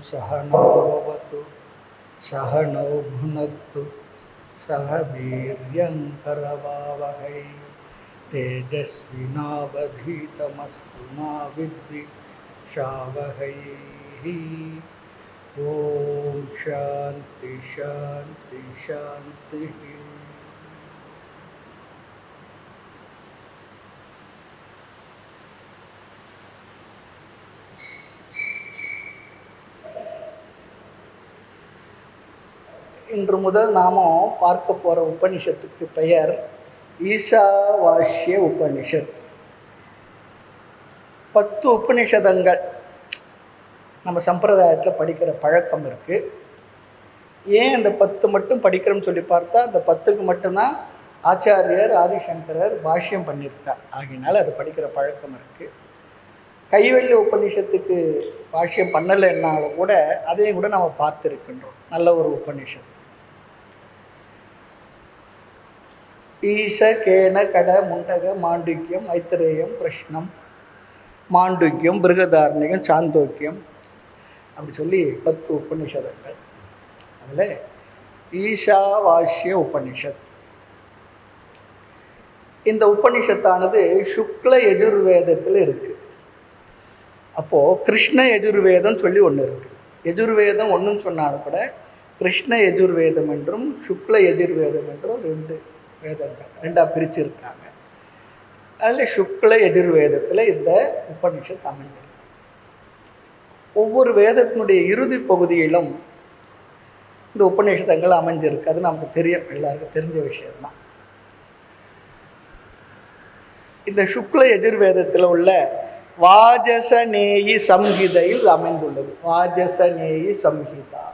सहनौ भवतु सहनौ भुनक्तु सह वीर्यङ्करवावहै तेजस्विनावधीतमस्तु मा विद्विषावहै। ओम शांति शांति शांति। இன்று முதல் நாம பார்க்க போற உபனிஷத்துக்கு பெயர் ஈசாவாஸ்ய உபனிஷத். 10 உபனிஷதங்கள் நம்ம சம்பிரதாயத்தில் படிக்கிற பழக்கம் இருக்குது. ஏன் அந்த 10 மட்டும் படிக்கிறோம்னு சொல்லி பார்த்தா அந்த 10க்கு மட்டும்தான் ஆச்சாரியர் ஆதிசங்கரர் பாஷ்யம் பண்ணியிருக்கார். ஆகினால அது படிக்கிற பழக்கம் இருக்குது. கைவல்ய உபநிஷத்துக்கு பாஷ்யம் பண்ணலைன்னாலும் கூட அதையும் கூட நம்ம பார்த்துருக்கின்றோம். நல்ல ஒரு உபநிஷத்து. ஈச கேன கட முண்டக மாண்டுக்கியம் ஐத்திரேயம் பிரஷ்னம் மாண்டுக்கியம் பிருகதாரண்யம் சாந்தோக்கியம் அப்படி சொல்லி 10 உபநிஷதங்கள். அதில் ஈசாவாஸ்ய உபனிஷத். இந்த உபனிஷத்தானது சுக்ல யஜுர்வேதத்தில் இருக்குது. அப்போது கிருஷ்ண யஜுர்வேதம் சொல்லி ஒன்று இருக்குது. யஜுர்வேதம் ஒன்றுன்னு சொன்னாலும் கூட கிருஷ்ண யஜுர்வேதம் என்றும் சுக்ல யஜுர்வேதம் என்றும் 2 வேதங்கள் 2ஆக பிரிச்சிருக்காங்க. அதில் சுக்ல யஜுர்வேதத்தில் இந்த உபனிஷத் அமைஞ்சிருக்கு. ஒவ்வொரு வேதத்தினுடைய இறுதி பகுதியிலும் இந்த உபநிஷதங்கள் அமைஞ்சிருக்கு. அது நமக்கு தெரியும், எல்லாருக்கும் தெரிஞ்ச விஷயம்தான். இந்த சுக்ல யஜுர்வேதத்தில் உள்ள வாஜசநேயி சம்ஹிதையில் அமைந்துள்ளது. வாஜசநேயி சம்ஹிதா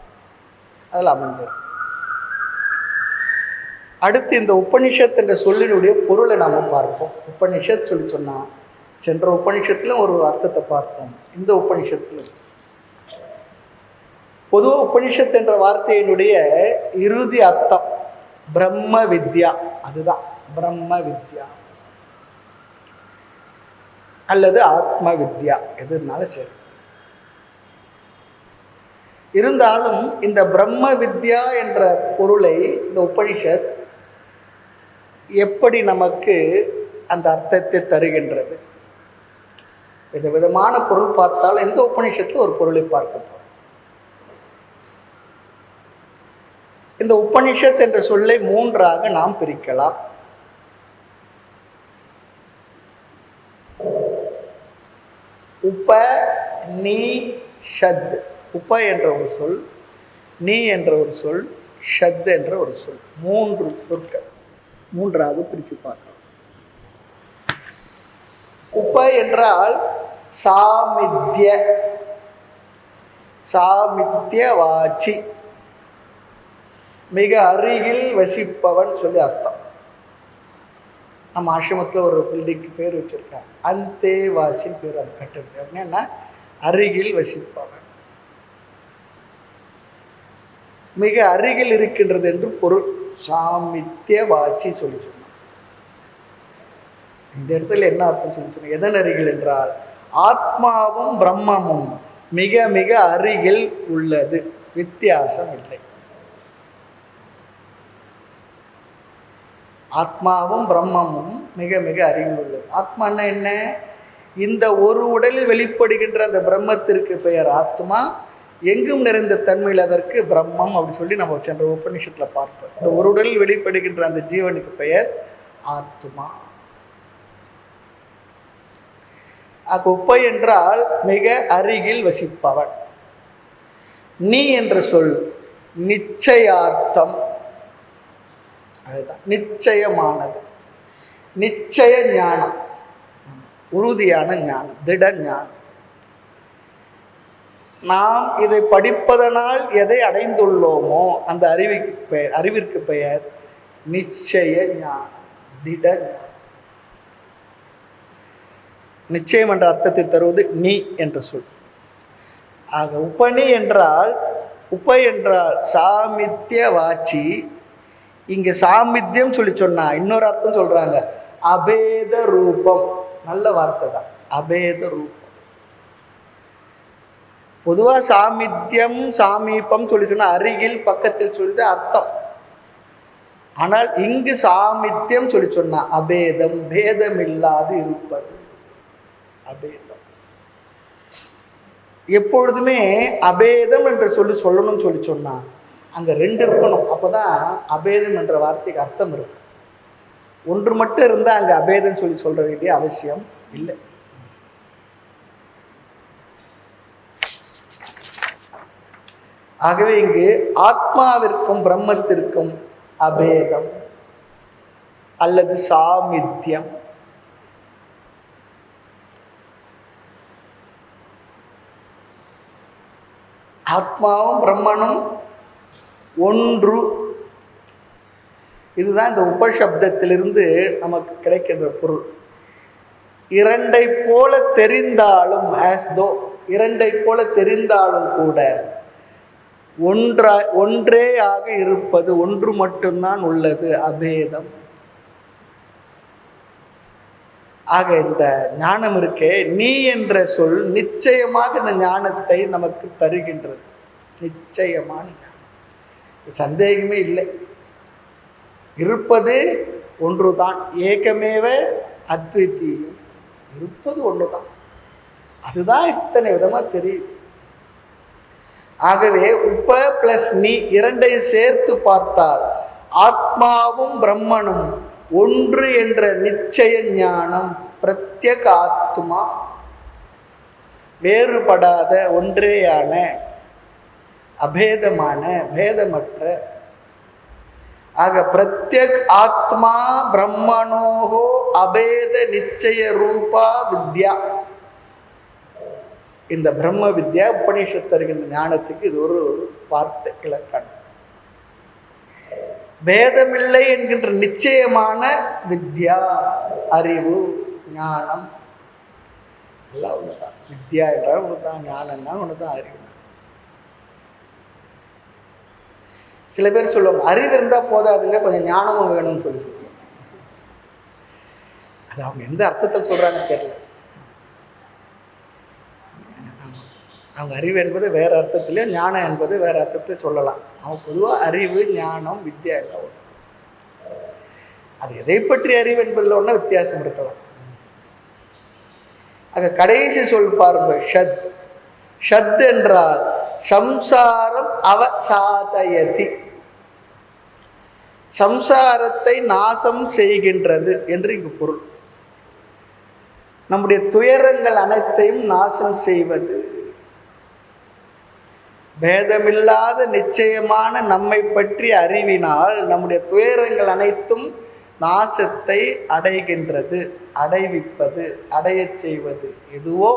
அதில் அமைந்திருக்கு. அடுத்து இந்த உபனிஷத் என்ற சொல்லினுடைய பொருளை நாம் பார்ப்போம். உபனிஷத் சொல்லி சொன்னால் சென்ற உபனிஷத்துல ஒரு அர்த்தத்தை பார்த்தோம். இந்த உபனிஷத்துல பொதுவாக உபனிஷத் என்ற வார்த்தையினுடைய இறுதி அர்த்தம் பிரம்ம வித்யா. அதுதான் பிரம்ம வித்யா அல்லது ஆத்ம வித்யா, எதுனாலும் சரி. இருந்தாலும் இந்த பிரம்ம வித்யா என்ற பொருளை இந்த உபனிஷத் எப்படி நமக்கு அந்த அர்த்தத்தை தருகின்றது? விதவிதமான பொருள் பார்த்தால் எந்த உபனிஷத்தில் ஒரு பொருளை பார்க்க போறோம். இந்த உபனிஷத் என்ற சொல்லை 3ஆக நாம் பிரிக்கலாம். உப நீ ஷத். உப என்ற ஒரு சொல், நீ என்ற ஒரு சொல், ஷத் என்ற ஒரு சொல். 3 சொற்கள் 3ஆக பிரித்து பார்க்கலாம். உப என்றால் சாமித்ய, சாமித்யவாச்சி, மிக அருகில் வசிப்பவன் சொல்லி அர்த்தம். நம்ம ஆசிரமத்தில் ஒரு பில்டிங்க்கு பேர் வச்சிருக்காங்க, அந்தேவாசின்னு பேர். அது கட்டுறது அப்படின்னா அருகில் வசிப்பவன், மிக அருகில் இருக்கின்றது என்று பொருள். சாமித்யவாச்சி சொல்லி சொன்னான். இந்த இடத்துல என்ன அர்த்தம் சொல்லி சொன்ன? எதன் அருகில் என்றால் ஆத்மாவும் பிரம்மமும் மிக மிக அருகில் உள்ளது, வித்தியாசம் இல்லை. ஆத்மாவும் பிரம்மமும் மிக மிக அருகில் உள்ளது. ஆத்மான்னா என்ன? இந்த ஒரு உடலில் வெளிப்படுகின்ற அந்த பிரம்மத்திற்கு பெயர் ஆத்மா. எங்கும் நிறைந்த தன்மையில் அதற்கு பிரம்மம் அப்படி சொல்லி நம்ம சென்ற உபநிஷத்தில் பார்ப்போம். இந்த ஒரு உடலில் வெளிப்படுகின்ற அந்த ஜீவனுக்கு பெயர் ஆத்மா. உப்ப என்றால் மிக அருகில் வசிப்பவன். நீ என்ற சொல் நிச்சயார்த்தம். அதுதான் நிச்சயமானது, நிச்சய ஞானம், உறுதியான ஞானம், திட ஞானம். நாம் இதை படிப்பதனால் எதை அடைந்துள்ளோமோ அந்த அறிவிற்கு பெயர் நிச்சய ஞானம், திட ஞானம். நிச்சயம் என்ற அர்த்தத்தை தருவது நீ என்ற சொல். ஆக உபனி என்றால், உப என்றால் சாமித்ய வாச்சி. இங்க சாமித்யம் சொல்லி சொன்னா இன்னொரு அர்த்தம் சொல்றாங்க, அபேத ரூபம். நல்ல வார்த்தை தான், அபேத ரூபம். பொதுவாக சாமித்யம் சாமீபம் சொல்லி சொன்னால் அருகில் பக்கத்தில் சொல்லிட்டு அர்த்தம். ஆனால் இங்கு சாமித்யம் சொல்லி சொன்னா அபேதம், பேதம் இல்லாது இருப்பது அபேதம். எப்பொழுதுமே அபேதம் என்று சொல்லணும்னு சொல்லி சொன்னா அங்க ரெண்டு இருக்கணும். அப்போதான் அபேதம் என்ற வார்த்தைக்கு அர்த்தம் இருக்கு. ஒன்று மட்டும் இருந்தால் அங்கே அபேதம் சொல்லி சொல்ற வேண்டிய அவசியம் இல்லை. ஆகவே இங்கு ஆத்மாவிற்கும் பிரம்மத்திற்கும் அபேதம் அல்லது சாமித்யம். ஆத்மாவும் பிரம்மனும் ஒன்று. இதுதான் இந்த உபசப்தத்திலிருந்து நமக்கு கிடைக்கின்ற பொருள். இரண்டை போல தெரிந்தாலும், இரண்டை போல தெரிந்தாலும் கூட ஒன்றே ஆக இருப்பது, ஒன்று மட்டும்தான் உள்ளது, அபேதம். ஆக இந்த ஞானம் இருக்கே, நீ என்ற சொல் நிச்சயமாக இந்த ஞானத்தை நமக்கு தருகின்றது. நிச்சயமான சந்தேகமே இல்லை. இருப்பது ஒன்றுதான், ஏகமேவ அத்விதீயம். இருப்பது ஒன்றுதான், அதுதான் இத்தனை விதமா தெரியுது. ஆகவே உப பிளஸ் நீ இரண்டையும் சேர்த்து பார்த்தால் ஆத்மாவும் பிரம்மனும் ஒன்று என்ற நிச்சய ஞானம், பிரத்யேக ஆத்மா, வேறுபடாத ஒன்றேயான அபேதமான பேதமற்ற. ஆக பிரத்யக் ஆத்மா பிரம்மணோகோ அபேத நிச்சய ரூபா வித்யா. இந்த பிரம்ம வித்யா உபநிஷத்து தருகின்ற ஞானத்துக்கு இது ஒரு வார்த்தை இலக்கணம். பேதமில்லை என்கின்ற நிச்சயமான வித்யா, அறிவு, ஞானம் எல்லாம் ஒண்ணுதான். வித்யா என்றால் ஒண்ணுதான், ஞானம்னா ஒண்ணுதான், அறிவு. சில பேர் சொல்லுவாங்க அறிவு இருந்தா போதாதுங்க, கொஞ்சம் ஞானமும் வேணும்னு சொல்லி சொல்லுவாங்க. அது அவங்க எந்த அர்த்தத்தில் சொல்றாங்கன்னு தெரியல. அவங்க அறிவு என்பது வேற அர்த்தத்திலையும் ஞானம் என்பது வேற அர்த்தத்திலே சொல்லலாம். அவங்க பொதுவாக அறிவு, ஞானம், வித்யா எல்லாம் ஒன்று. அது எதை பற்றி அறிவு என்பதில் ஒன்றா வித்தியாசம் இருக்கலாம். ஆக கடைசி சொல் பாருங்க, ஷத். ஷத் என்றால் சம்சாரம் அவசாதயதி, சம்சாரத்தை நாசம் செய்கின்றது என்று இங்கு பொருள். நம்முடைய துயரங்கள் அனைத்தையும் நாசம் செய்வது. பேதமில்லாத நிச்சயமான நம்மை பற்றி அறிவினால் நம்முடைய துயரங்கள் அனைத்தும் நாசத்தை அடைகின்றது. அடைவிப்பது, அடையச் செய்வது எதுவோ,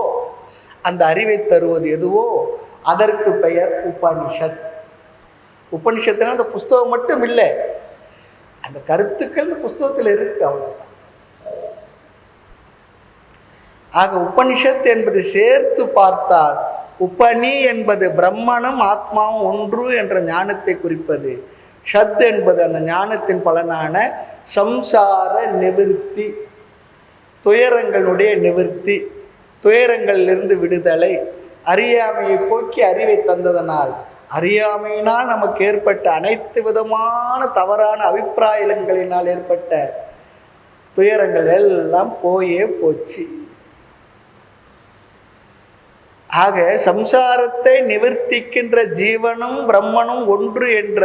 அந்த அறிவை தருவது எதுவோ அதற்கு பெயர் உபனிஷத். உபனிஷத்துனா அந்த புஸ்தகம் மட்டும் இல்லை, அந்த கருத்துக்கள் இந்த புஸ்தகத்தில் இருக்கு, அவ்வளவுதான். ஆக உபனிஷத் என்பது சேர்த்து பார்த்தால் உபனி என்பது பிரம்மனும் ஆத்மாவும் ஒன்று என்ற ஞானத்தை குறிப்பது. ஷத் என்பது அந்த ஞானத்தின் பலனான சம்சார நிவிருத்தி, துயரங்களுடைய நிவிருத்தி, துயரங்களிலிருந்து விடுதலை, அறியாமையை போக்கி அறிவை தந்ததனால் அறியாமையினால் நமக்கு ஏற்பட்ட அனைத்து விதமான தவறான அபிப்பிராயங்களினால் ஏற்பட்ட துயரங்கள் எல்லாம் போயே போச்சு. ஆக சம்சாரத்தை நிவர்த்திக்கின்ற ஜீவனும் பிரம்மனும் ஒன்று என்ற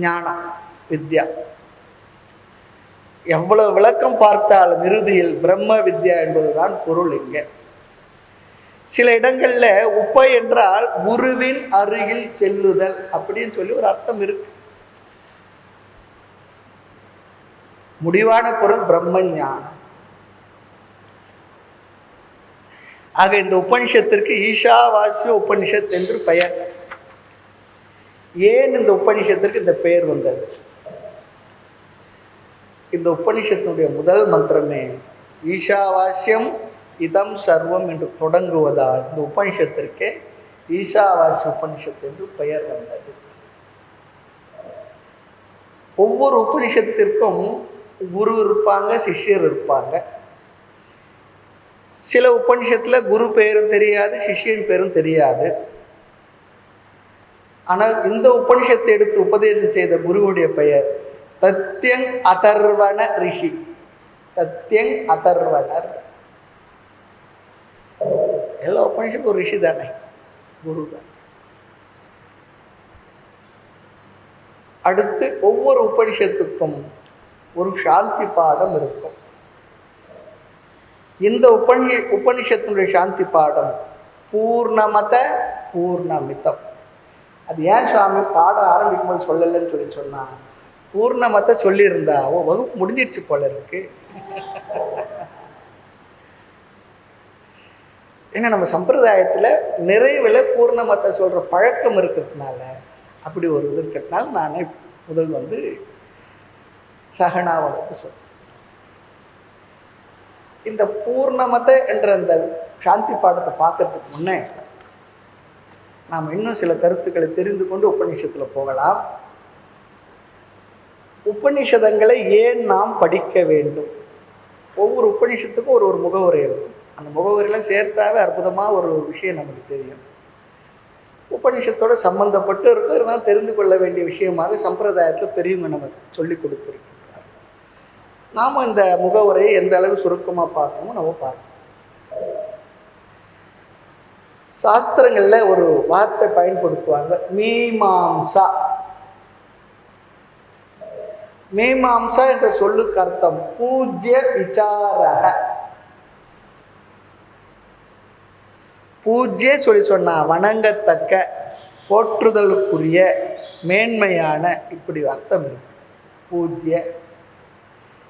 ஞானம், வித்யா. எவ்வளவு விளக்கம் பார்த்தாலும் இறுதியில் பிரம்ம வித்யா என்பதுதான் பொருள். இங்க சில இடங்கள்ல உப்பை என்றால் குருவின் அருகில் செல்லுதல் அப்படின்னு சொல்லி ஒரு அர்த்தம் இருக்கு. முடிவான பொருள் பிரம்ம ஞானம். ஆக இந்த உபனிஷத்திற்கு ஈஷாவாஸ்ய உபனிஷத் என்று பெயர். ஏன் இந்த உபனிஷத்திற்கு இந்த பெயர் வந்தது? இந்த உபனிஷத்தினுடைய முதல் மந்திரமே ஈஷாவாஸ்யம் இதம் சர்வம் என்று தொடங்குவதால் இந்த உபனிஷத்திற்கே ஈஷாவாஸ்ய உபனிஷத் என்று பெயர் வந்தது. ஒவ்வொரு உபனிஷத்திற்கும் குரு இருப்பாங்க, சிஷ்யர் இருப்பாங்க. சில உபனிஷத்துல குரு பேரும் தெரியாது, சிஷ்யன் பேரும் தெரியாது. ஆனால் இந்த உபனிஷத்தை எடுத்து உபதேசம் செய்த குருவுடைய பெயர் தத்யங் அதர்வண ரிஷி. தத்யங் அதர்வணர். எல்லா உபனிஷத்தும் ஒரு ரிஷி தானே, குரு தான். அடுத்து ஒவ்வொரு உபனிஷத்துக்கும் ஒரு சாந்தி பாடம் இருக்கும். இந்த உபனிஷத்தினுடைய சாந்தி பாடம் பூர்ணமத பூர்ணமிதம். அது ஏன் சுவாமி பாடம் ஆரம்பிக்கும் போது சொல்லலைன்னு சொன்னா, பூர்ணமத்தை சொல்லியிருந்தா வகுப்பு முடிஞ்சிடுச்சு போல இருக்கு. ஏன்னா நம்ம சம்பிரதாயத்துல நிறைவுல பூர்ணமத்தை சொல்ற பழக்கம் இருக்கிறதுனால, அப்படி ஒரு இது இருக்கிறதுனால நானே முதல் சகனாவனுக்கு சொல்றேன். இந்த பூர்ணமத என்ற அந்த சாந்தி பாடத்தை பார்க்கறதுக்கு முன்னே நாம் இன்னும் சில கருத்துக்களை தெரிந்து கொண்டு உபநிஷத்துல போகலாம். உபநிஷதங்களை ஏன் நாம் படிக்க வேண்டும்? ஒவ்வொரு உபநிஷத்துக்கும் ஒரு முகவுரை இருக்கும். அந்த முகவுரையெல்லாம் சேர்த்தாவே அற்புதமாக ஒரு விஷயம் நமக்கு தெரியும். உபநிஷத்தோட சம்பந்தப்பட்டு இருக்கும், இருந்தாலும் தெரிந்து கொள்ள வேண்டிய விஷயமாக சம்பிரதாயத்தில் பெரியவங்க நமக்கு சொல்லி கொடுத்துருக்கிறார். நாம் இந்த முகவுரையை எந்த அளவு சுருக்கமாக பார்க்கணுமோ நம்ம பார்க்கணும். சாஸ்திரங்களில் ஒரு வார்த்தை பயன்படுத்துவாங்க, மீமாம்சா. மீமாம்சா என்ற சொல்லுக்கு அர்த்தம் பூஜ்ய விசாரக. பூஜ்ய சொல்லி சொன்னா வணங்கத்தக்க, போற்றுதலுக்குரிய, மேன்மையான, இப்படி அர்த்தம் இருக்கு. பூஜ்ய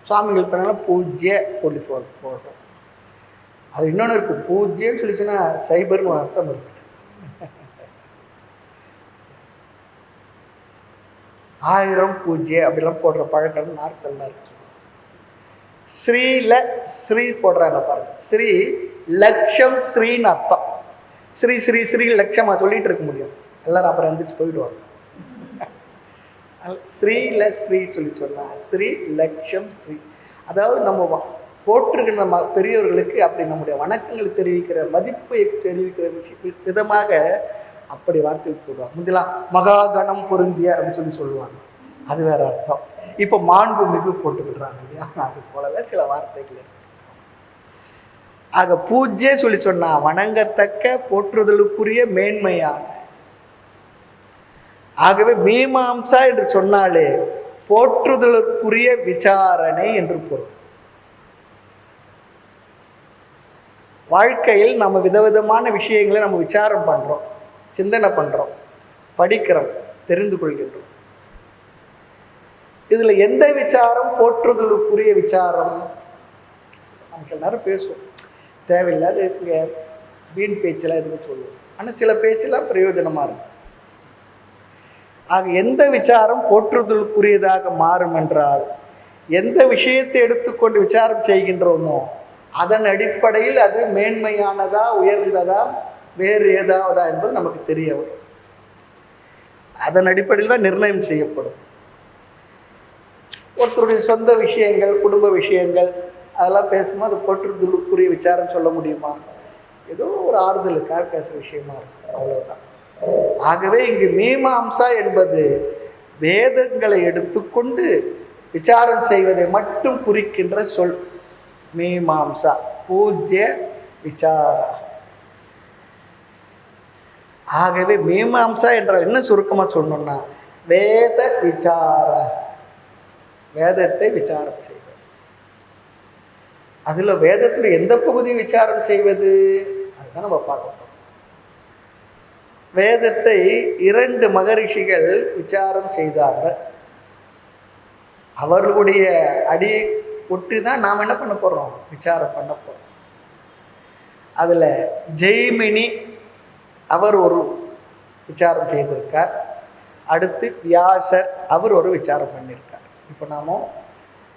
சுவாமிகள் பண்ணால பூஜ்ய சொல்லி போடுறோம். அது இன்னொன்று இருக்கு, பூஜ்யன்னு சொல்லிச்சுன்னா சைபர்னு ஒரு அர்த்தம் இருக்கு. 1000 பூஜ்ய அப்படிலாம் போடுற பழக்கம் நார்த்தல் இருக்கு. ஸ்ரீல ஸ்ரீ போடுறாங்க பாருங்க. ஸ்ரீ லட்சம் ஸ்ரீன்னு அர்த்தம். ஸ்ரீ ஸ்ரீ ஸ்ரீ லட்சமா சொல்லிட்டு இருக்க முடியும், எல்லாரும் அப்புறம் எந்திரிச்சு போயிடுவாங்க. ஸ்ரீல ஸ்ரீ சொல்லி சொன்னா ஸ்ரீ லட்சம் ஸ்ரீ. அதாவது நம்ம போட்டிருக்கிற பெரியவர்களுக்கு அப்படி நம்முடைய வணக்கங்களை தெரிவிக்கிற, மதிப்பை தெரிவிக்கிற விதமாக அப்படி வார்த்தை போடுவாங்க. முந்தெல்லாம் மகாகணம் பொருந்திய அப்படின்னு சொல்லுவாங்க, அது வேற அர்த்தம். இப்போ மாண்பு மிகு போட்டுக்கிடுறாங்க இல்லையா, அது போலவே சில வார்த்தைகள். ஆக பூஜ்ய சொல்லி சொன்னா வணங்கத்தக்க, போற்றுதலுக்குரிய, மேன்மையான. ஆகவே மீமாம்சா என்று சொன்னாலே போற்றுதலுக்குரிய விசாரணை என்று பொருள். வாழ்க்கையில் நம்ம விதவிதமான விஷயங்களை நம்ம விசாரம் பண்றோம், சிந்தனை பண்றோம், படிக்கிறோம், தெரிந்து கொள்கின்றோம். இதுல எந்த விசாரம் போற்றுதலுக்குரிய விசாரம்? நம்ம சில நேரம் பேசுவோம், தேவையில்லாத வீண் பேச்செல்லாம் எதுவும் சொல்லுவோம், ஆனால் சில பேச்செல்லாம் பிரயோஜனமா இருக்கும். ஆக எந்த விசாரம் போற்றுதலுக்குரியதாக மாறும் என்றால், எந்த விஷயத்தை எடுத்துக்கொண்டு விசாரம் செய்கின்றோமோ அதன் அடிப்படையில் அது மேன்மையானதா, உயர்ந்ததா, வேறு ஏதாவதா என்பது நமக்கு தெரிய வரும். அதன் அடிப்படையில் தான் நிர்ணயம் செய்யப்படும். ஒருத்தருடைய சொந்த விஷயங்கள், குடும்ப விஷயங்கள் அதெல்லாம் பேசும்போது அது போற்றுதலுக்குரிய விசாரம் சொல்ல முடியுமா? ஏதோ ஒரு ஆறுதலுக்காக பேசுகிற விஷயமா இருக்கும், அவ்வளவுதான். ஆகவே இங்கு மீமாம்சா என்பது வேதங்களை எடுத்துக்கொண்டு விசாரம் செய்வதை மட்டும் குறிக்கின்ற சொல். மீமாம்சா பூஜ்ய விசார. ஆகவே மீமாம்சா என்றால் என்ன சுருக்கமா சொல்லணும்னா, வேத விசார, வேதத்தை விசாரம் செய்வது. அதுல வேதத்துல எந்த பகுதி விசாரம் செய்வது அதுதான் நம்ம பார்க்க போறோம். வேதத்தை 2 மகரிஷிகள் விசாரம் செய்தார்கள். அவர்களுடைய அடி ஒட்டி தான் நாம் என்ன பண்ண போறோம், விசாரம் பண்ண போறோம். அதுல ஜெய்மினி அவர் ஒரு விசாரம் செய்திருக்கார். அடுத்து வியாசர் அவர் ஒரு விசாரம் பண்ணியிருக்கார். இப்போ நாம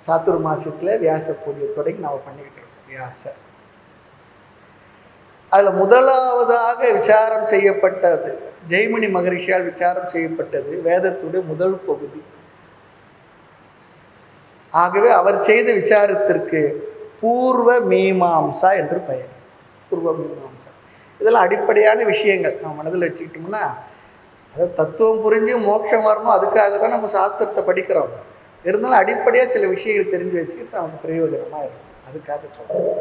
சாத்துர்மாசத்துல வியாச பூஜை தொடங்கி நாம் பண்ணிக்கிட்டு இருக்கோம். வியாசர் அதுல முதலாவதாக விசாரம் செய்யப்பட்டது, ஜெய்மினி மகரிஷியால் விசாரம் செய்யப்பட்டது வேதத்துடைய முதல் பகுதி. ஆகவே அவர் செய்த விசாரத்திற்கு பூர்வ மீமாம்சா என்று பெயர். பூர்வ மீமாம்சா. இதெல்லாம் அடிப்படையான விஷயங்கள் நம்ம மனதில் வச்சுக்கிட்டோம்னா, அதாவது தத்துவம் புரிஞ்சு மோட்சம் வரணும், அதுக்காக தான் நம்ம சாஸ்திரத்தை படிக்கிறோம். இருந்தாலும் அடிப்படையாக சில விஷயங்கள் தெரிஞ்சு வச்சுக்கிட்டு நமக்கு பிரயோஜனமாக இருக்கும். அதுக்காக சொல்கிறோம்.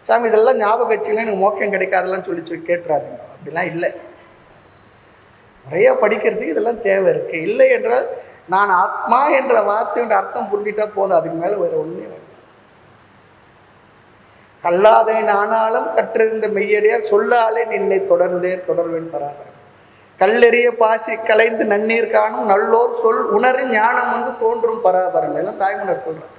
சாமி இதெல்லாம் ஞாபகம் வச்சுக்கலாம் எனக்கு மோட்சம் கிடைக்காதெல்லாம் சொல்லி கேட்டுறாதீங்க. அப்படிலாம் இல்லை. நிறைய படிக்கிறதுக்கு இதெல்லாம் தேவை இருக்கு. இல்லை என்றால் நான் ஆத்மா என்ற வார்த்தையோட அர்த்தம் புரிஞ்சிட்டா போதும், அதுக்கு மேலே வேறு ஒன்றுமே வேண்டாம். கல்லாதை நானாலும் கற்றிருந்த மெய்யடியார் சொல்லாலே நின்னை தொடர்வேன் பராபரம். கல்லெறிய பாசி கலைந்து நன்னீர் காணும் நல்லோர் சொல் உணர்வு ஞானம் வந்து தோன்றும் பராபரம் எல்லாம் தாய்மலர் சொல்றாங்க.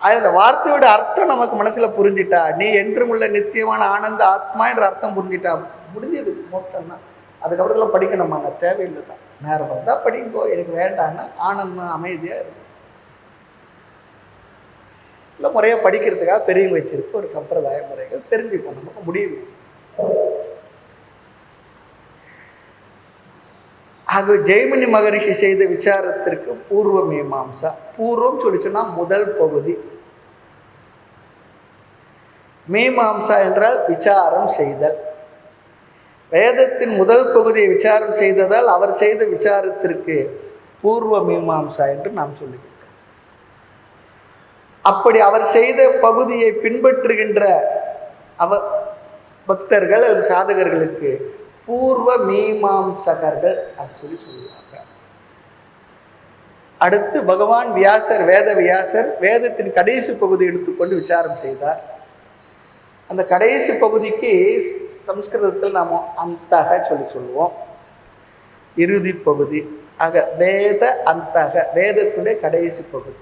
அது அந்த வார்த்தையோட அர்த்தம் நமக்கு மனசுல புரிஞ்சிட்டா, நீ என்றும் உள்ள நித்தியமான ஆனந்த ஆத்மா என்ற அர்த்தம் புரிஞ்சிட்டா முடிஞ்சது மோட்சம் தான். அதுக்கப்புறத்துல படிக்கணுமா, தேவையில்லை தான். நேரம் வந்தா படிங்கோ, எனக்கு வேண்டான்னா ஆனந்தம் அமைதியா இருக்கும். இல்லை முறையா படிக்கிறதுக்காக பெரியவங்க வச்சிருக்கு ஒரு சம்பிரதாய முறைகள் தெரிஞ்சுக்கணும், நமக்கு முடியும். ஆக ஜெய்மினி மகரிஷி செய்த விசாரத்திற்கு பூர்வ மீமாம்சா. பூர்வம் சொல்லி சொன்னா முதல் பகுதி. மீமாம்சா என்றால் விசாரம் செய்தல். வேதத்தின் முதல் பகுதியை விசாரம் செய்ததால் அவர் செய்த விசாரத்திற்கு பூர்வ மீமாம்சா என்று நாம் சொல்லுகிறோம். அப்படி அவர் செய்த பகுதியை பின்பற்றுகின்ற பக்தர்கள் அல்லது சாதகர்களுக்கு பூர்வ மீமாம்சகர்கள் அப்படி சொல்லுவாங்க. அடுத்து பகவான் வியாசர், வேத வியாசர் வேதத்தின் கடைசி பகுதி எடுத்துக்கொண்டு விசாரம் செய்தார். அந்த கடைசி பகுதிக்கு சம்ஸ்கிருதத்தில் நாம் அந்தக சொல்லுவோம், இறுதி பகுதி. ஆக வேத அந்தக, வேதத்துடைய கடைசி பகுதி.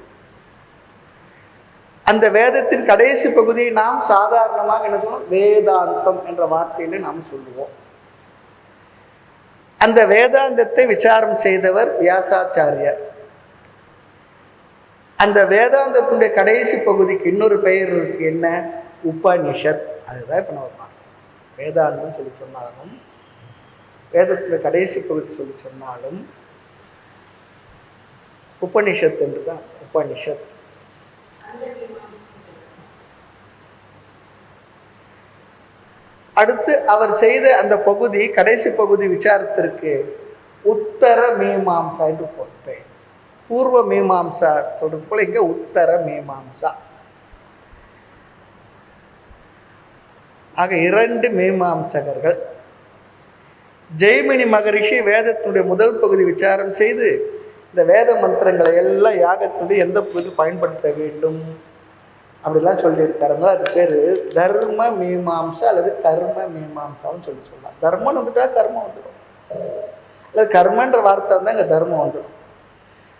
அந்த வேதத்தின் கடைசி பகுதியை நாம் சாதாரணமாக என்ன சொல்லுவோம், வேதாந்தம் என்ற வார்த்தையில நாம் சொல்லுவோம். அந்த வேதாந்தத்தை விசாரம் செய்தவர் வியாசாச்சாரியர். அந்த வேதாந்தத்துடைய கடைசி பகுதிக்கு இன்னொரு பெயர் இருக்கு, என்ன? உபனிஷத். அதுதான் இப்ப நம்ம பார்க்கணும். வேதாந்தம் சொல்லி சொன்னாலும், வேதத்துடைய கடைசி பகுதி சொல்லி சொன்னாலும் உபனிஷத் என்றுதான். உபனிஷத். அடுத்து அவர் செய்த அந்த பகுதி, கடைசி பகுதி விசாரத்திற்கு உத்தர மீமாம்சா என்று போட்டேன். பூர்வ மீமாம்சா சொல்றது போல இங்க உத்தர மீமாம்சா. ஆக இரண்டு மீமாம்சகர்கள். ஜெய்மினி மகரிஷி வேதத்தினுடைய முதல் பகுதி விசாரம் செய்து இந்த வேத மந்திரங்களை எல்லாம் யாகத்தினுடைய எந்த பகுதி பயன்படுத்த வேண்டும் அப்படிலாம் சொல்லியிருக்காருங்க. அது பேர் தர்ம மீமாம்சா அல்லது கர்ம மீமாம்சான்னு சொல்லலாம். தர்மம் வந்துட்டா கர்மம் வந்துடும், அல்லது கர்மன்ற வார்த்தை வந்தால் இங்கே தர்மம் வந்துடும்.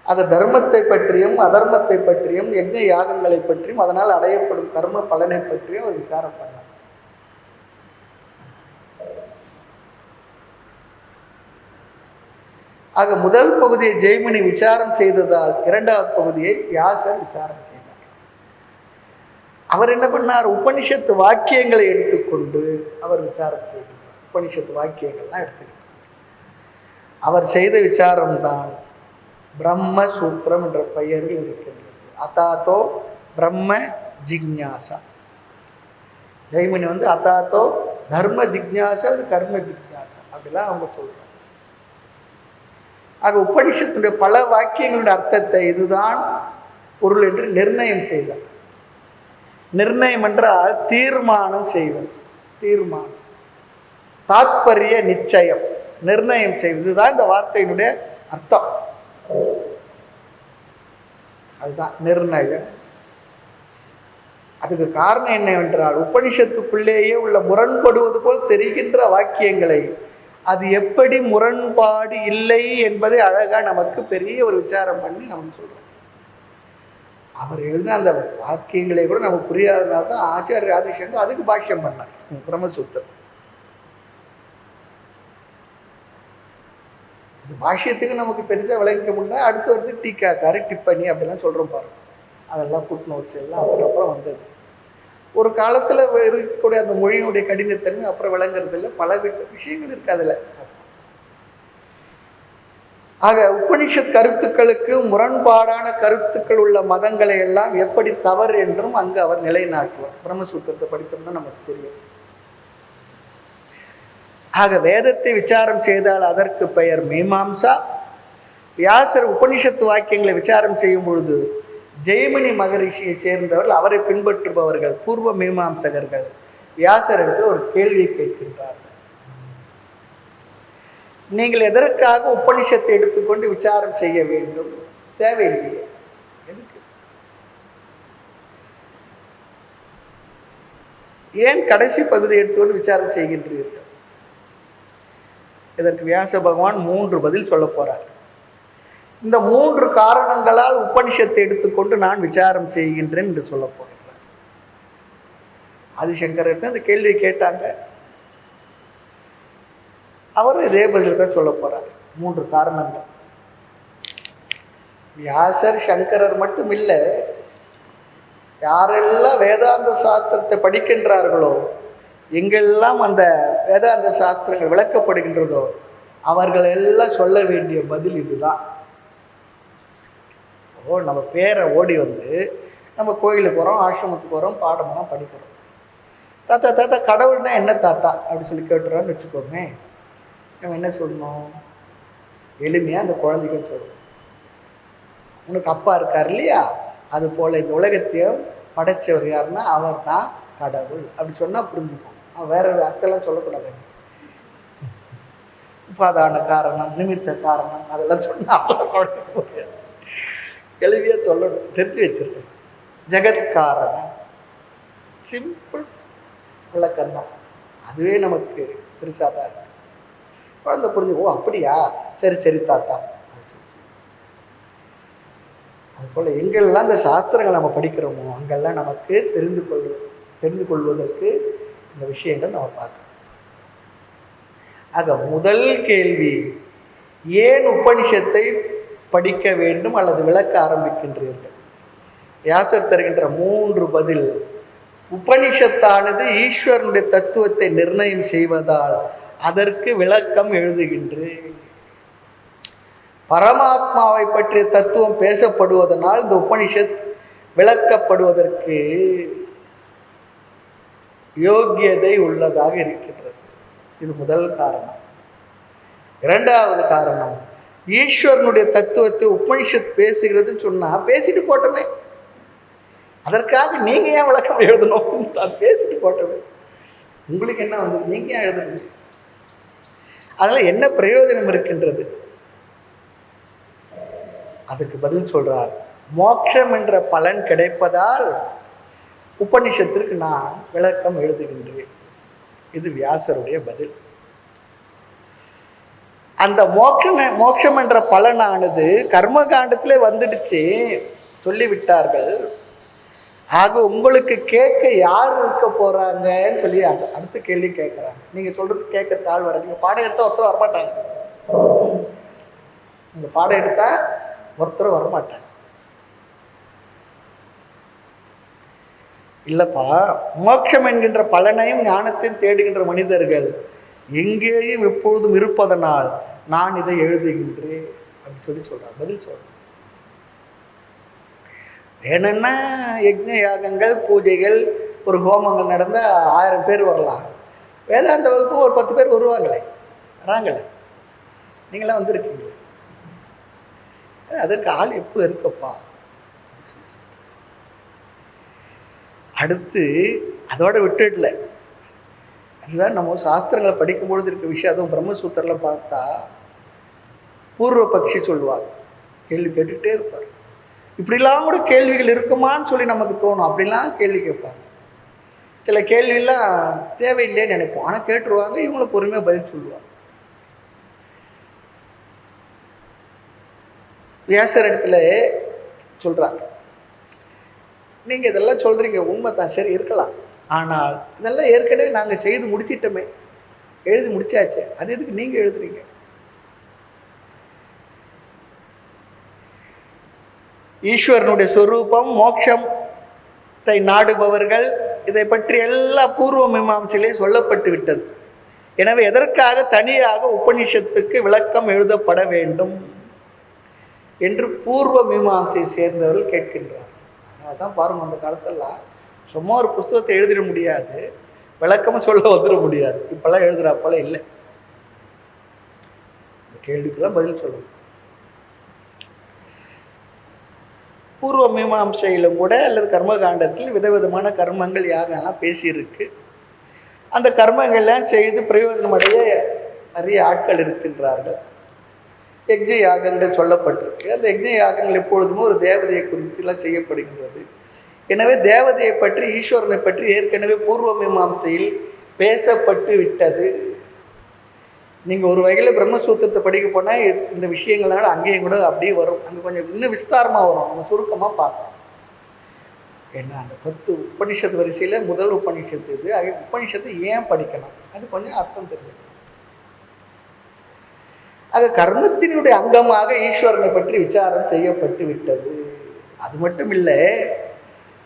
ஆக தர்மத்தை பற்றியும் அதர்மத்தை பற்றியும் யஜ்ஞ யாகங்களை பற்றியும் அதனால் அடையப்படும் கர்ம பலனை பற்றியும் ஒரு விசாரம் பண்ணார். ஆக முதல் பகுதியை ஜெய்மினி விசாரம் செய்ததால் இரண்டாவது பகுதியை வியாசர் விசாரம் செய்தார். அவர் என்ன பண்ணார், உபனிஷத்து வாக்கியங்களை எடுத்துக்கொண்டு அவர் விசாரம் செய்தார். உபனிஷத்து வாக்கியங்கள்லாம் எடுத்துக்கிட்டார். அவர் செய்த விசாரம்தான் பிரம்ம சூத்திரம் என்ற பெயரில் இருக்கின்றது. அதாத்தோ பிரம்ம ஜிக்ஞாசா. ஜெய்மினி அதாத்தோ தர்ம ஜிக்ஞாசா, அது கர்ம ஜிக்ஞாசா அப்படிலாம் அவங்க சொல்றாங்க. ஆக உபனிஷத்துடைய பல வாக்கியங்களுடைய அர்த்தத்தை இதுதான் பொருள் என்று நிர்ணயம் செய்தார். நிர்ணயம் என்றால் தீர்மானம் செய்வது. தீர்மானம், தாத்பரிய நிச்சயம், நிர்ணயம் செய்வது, இதுதான் இந்த வார்த்தையினுடைய அர்த்தம். அதுதான் நிர்ணயம். அதுக்கு காரணம் என்னவென்றால் உபனிஷத்துக்குள்ளேயே உள்ள முரண்படுவது போல் தெரிகின்ற வாக்கியங்களை அது எப்படி முரண்பாடு இல்லை என்பதை அழகா நமக்கு பெரிய ஒரு விசாரம் பண்ணி நமக்கு சொல்றோம். அவர் எழுதின அந்த வாக்கியங்களை கூட நமக்கு புரியாதனால தான் ஆச்சாரிய ஆதிசங்கர் அதுக்கு பாஷ்யம் பண்ணார், பிரம்மசூத்திரம். அந்த பாஷ்யத்துக்கு நமக்கு பெருசாக விளங்கிக்க முடியல. அடுத்து டீக்காக்காரு டிப்பணி அப்படிலாம் சொல்றோம் பாருங்க. அதெல்லாம் ஃபுட் நோட்ஸ் எல்லாம் அப்புறம் வந்தது. ஒரு காலத்துல இருக்கக்கூடிய அந்த மொழியினுடைய கடினத்தன்மை அப்புறம் விளங்குறது இல்லை. பல விஷயங்கள் இருக்கு அதுல. ஆக உபனிஷத் கருத்துக்களுக்கு முரண்பாடான கருத்துக்கள் உள்ள மதங்களை எல்லாம் எப்படி தவறு என்றும் அங்கு அவர் நிலைநாட்டுவார். பிரம்மசூத்திரத்தை படித்தோம்னா நமக்கு தெரியும். ஆக வேதத்தை விசாரம் செய்தால் அதற்கு பெயர் மீமாம்சா. வியாசர் உபனிஷத்து வாக்கியங்களை விசாரம் செய்யும் பொழுது ஜெய்மினி மகரிஷியை சேர்ந்தவர்கள், அவரை பின்பற்றுபவர்கள் பூர்வ மீமாம்சகர்கள் வியாசர் எடுத்து ஒரு கேள்வியை கேட்கின்றார்கள். நீங்கள் எதற்காக உபனிஷத்தை எடுத்துக்கொண்டு விசாரம் செய்ய வேண்டும்? தேவையில்லையே. எதுக்கு? ஏன் கடைசி பகுதியை எடுத்துக்கொண்டு விசாரம் செய்கின்றீர்கள்? இதற்கு வியாச பகவான் 3 பதில் சொல்ல போறார். இந்த 3 காரணங்களால் உபனிஷத்தை எடுத்துக்கொண்டு நான் விசாரம் செய்கின்றேன் என்று சொல்ல போகிறார். ஆதிசங்கரர் அந்த கேள்வியை கேட்டாங்க. அவரும் இதே பதில் தான் சொல்ல போறார். 3 காரணங்கள். வியாசர் சங்கரர் மட்டும் இல்லை, யாரெல்லாம் வேதாந்த சாஸ்திரத்தை படிக்கின்றார்களோ, எங்கெல்லாம் அந்த வேதாந்த சாஸ்திரங்கள் விளக்கப்படுகின்றதோ, அவர்கள் எல்லாம் சொல்ல வேண்டிய பதில் இதுதான். நம்ம பேரை ஓடி வந்து நம்ம கோயிலுக்கு வரோம், ஆசிரமத்துக்கு வரோம், பாடமெல்லாம் படிக்கிறோம். தாத்தா தாத்தா கடவுள்னா என்ன தாத்தா அப்படி சொல்லி கேட்டுறான்னு வச்சுக்கோங்க. நம்ம என்ன சொல்லணும்? எளிமையாக அந்த குழந்தைகள் சொல்லணும், உனக்கு அப்பா இருக்கார் இல்லையா, அது போல் இந்த உலகத்தையும் படைச்சவர் யாருன்னா அவர் தான் கடவுள் அப்படி சொன்னால் புரிஞ்சுப்போம். வேற அர்த்தம்லாம் சொல்லக்கூடாது. உபாதான காரணம், நிமித்த காரணம் அதெல்லாம் சொன்னால் குழந்தை எளிமையாக சொல்லணும், தெரிஞ்சு வச்சிருக்கேன். ஜெகத் காரணம் சிம்பிள் விளக்கம் தான். அதுவே நமக்கு பெருசாக தான் இருக்கு. குழந்தை புரிஞ்சு, ஓ அப்படியா, சரி சரி தாத்தா. அதுபோல் எங்கெல்லாம் இந்த சாஸ்திரங்கள் நம்ம படிக்கிறோமோ அங்கெல்லாம் நமக்கு தெரிந்து கொள்வதற்கு இந்த விஷயங்கள் நம்ம பார்க்கணும். ஆக முதல் கேள்வி, ஏன் உபனிஷத்தை படிக்க வேண்டும் அல்லது விளக்க ஆரம்பிக்கின்றீர்கள்? வியாசர் தருகின்ற 3 பதில். உபனிஷத்தானது ஈஸ்வரனுடைய தத்துவத்தை நிர்ணயம் செய்வதால் அதற்கு விளக்கம் எழுதுகின்றேன். பரமாத்மாவை பற்றிய தத்துவம் பேசப்படுவதனால் இந்த உபனிஷத் விளக்கப்படுவதற்கு யோக்கியதை உள்ளதாக இருக்கின்றது. இது முதல் காரணம். 2வது காரணம், ஈஸ்வரனுடைய தத்துவத்தை உபனிஷத் பேசுகிறதுன்னு சொன்னா பேசிட்டு போட்டோமே, அதற்காக நீங்க ஏன் விளக்கம் எழுதணும்? அது பேசிட்டு போட்டோமே, உங்களுக்கு என்ன வந்தது? நீங்க ஏன் எழுதணும்? அதனால என்ன பிரயோஜனம் இருக்கின்றது? அதுக்கு பதில் சொல்றார், மோட்சம் என்ற பலன் கிடைப்பதால் உபனிஷத்திற்கு நான் விளக்கம் எழுதுகின்றேன். இது வியாசருடைய பதில். அந்த மோட்சம் என்ற பலனானது கர்மகாண்டத்திலே வந்துடுச்சு சொல்லிவிட்டார்கள். ஆக உங்களுக்கு கேட்க யார் இருக்க போறாங்கன்னு சொல்லி அடுத்த கேள்வி கேட்குறாங்க. நீங்க சொல்றது கேட்க தாழ் வர, நீங்க பாடம் எடுத்தா ஒருத்தர் வரமாட்டாங்க. நீங்க பாடம் எடுத்தா ஒருத்தர் வரமாட்டாங்க. இல்லப்பா, மோட்சம் என்கின்ற பலனையும் ஞானத்தையும் தேடுகின்ற மனிதர்கள் எங்கேயும் எப்பொழுதும் இருப்பதனால் நான் இதை எழுதுகின்றேன் அப்படின்னு சொல்லி சொல்றாங்க. பதில் சொல்றேன். வேணும்னா யஜ்ஞ யாகங்கள், பூஜைகள், ஒரு ஹோமங்கள் நடந்தால் 1000 பேர் வரலாம். வேதாந்த வகுப்பு ஒரு 10 பேர் வருவாங்களே, வராங்களே, நீங்களாம் வந்துருக்கீங்களே. அதற்கு ஆள் எப்போ இருக்கப்பா. அடுத்து அதோட விட்டுடல, அதுதான் நம்ம சாஸ்திரங்களை படிக்கும்பொழுது இருக்க விஷயம். அதுவும் பிரம்மசூத்திரத்தில் பார்த்தா பூர்வ பக்ஷி சொல்லுவாங்க, கேள்வி கேட்டுகிட்டே இருப்பார். இப்படிலாம் கூட கேள்விகள் இருக்குமான்னு சொல்லி நமக்கு தோணும். அப்படிலாம் கேள்வி கேட்பாங்க. சில கேள்வியெல்லாம் தேவையில்லைன்னு நினைப்போம், ஆனால் கேட்டுருவாங்க. இவங்கள பொறுமையாக பதில் சொல்லுவாங்க. வியாசர் இடத்துல சொல்றாங்க, நீங்க இதெல்லாம் சொல்றீங்க உண்மை தான், சரி இருக்கலாம். ஆனால் இதெல்லாம் ஏற்கனவே நாங்கள் செய்து முடிச்சிட்டோமே, எழுதி முடிச்சாச்சு, அது எதுக்கு நீங்க எழுதுறீங்க? ஈஸ்வரனுடைய சொரூபம், மோட்சத்தை நாடுபவர்கள், இதை பற்றி எல்லா பூர்வ மீமாம்சையிலே சொல்லப்பட்டு விட்டது. எனவே எதற்காக தனியாக உபனிஷத்துக்கு விளக்கம் எழுதப்பட வேண்டும்? என்று பூர்வ மீமாம்சையை சேர்ந்தவர்கள் கேட்கின்றார். அதனால தான் பாருங்கள், அந்த காலத்தெல்லாம் சும்மா ஒரு புஸ்தகத்தை எழுதிட முடியாது, விளக்கமும் சொல்ல வந்துட முடியாது. இப்பெல்லாம் எழுதுறாப்போல இல்லை. இந்த கேள்விக்கெல்லாம் பதில் சொல்லணும். பூர்வ மீமாம்சையிலும் கூட அல்லது கர்மகாண்டத்தில் விதவிதமான கர்மங்கள் யாகெல்லாம் பேசியிருக்கு. அந்த கர்மங்கள்லாம் செய்து பிரயோஜனமடைய நிறைய ஆட்கள் இருக்கின்றார்கள். யக்ஞ யாகங்கள் சொல்லப்பட்டிருக்கு. அந்த யக்ஞ யாகங்கள் எப்பொழுதுமே ஒரு தேவதையை குறித்துலாம் செய்யப்படுகின்றது. எனவே தேவதையை பற்றி, ஈஸ்வரனை பற்றி ஏற்கனவே பூர்வ மீமாம்சையில் பேசப்பட்டு விட்டது. நீங்கள் ஒரு வகையில் பிரம்மசூத்திரத்தை படிக்க போனால் இந்த விஷயங்களால அங்கேயும் கூட அப்படியே வரும். அங்கே கொஞ்சம் இன்னும் விஸ்தாரமாக வரும். நம்ம சுருக்கமாக பார்க்கணும். ஏன்னா அந்த 10 உபனிஷத்து வரிசையில் முதல் உபனிஷத்து இது. உபனிஷத்து ஏன் படிக்கணும், அது கொஞ்சம் அர்த்தம் தெரியும். ஆக கர்மத்தினுடைய அங்கமாக ஈஸ்வரனை பற்றி விசாரம் செய்யப்பட்டு விட்டது. அது மட்டும் இல்லை,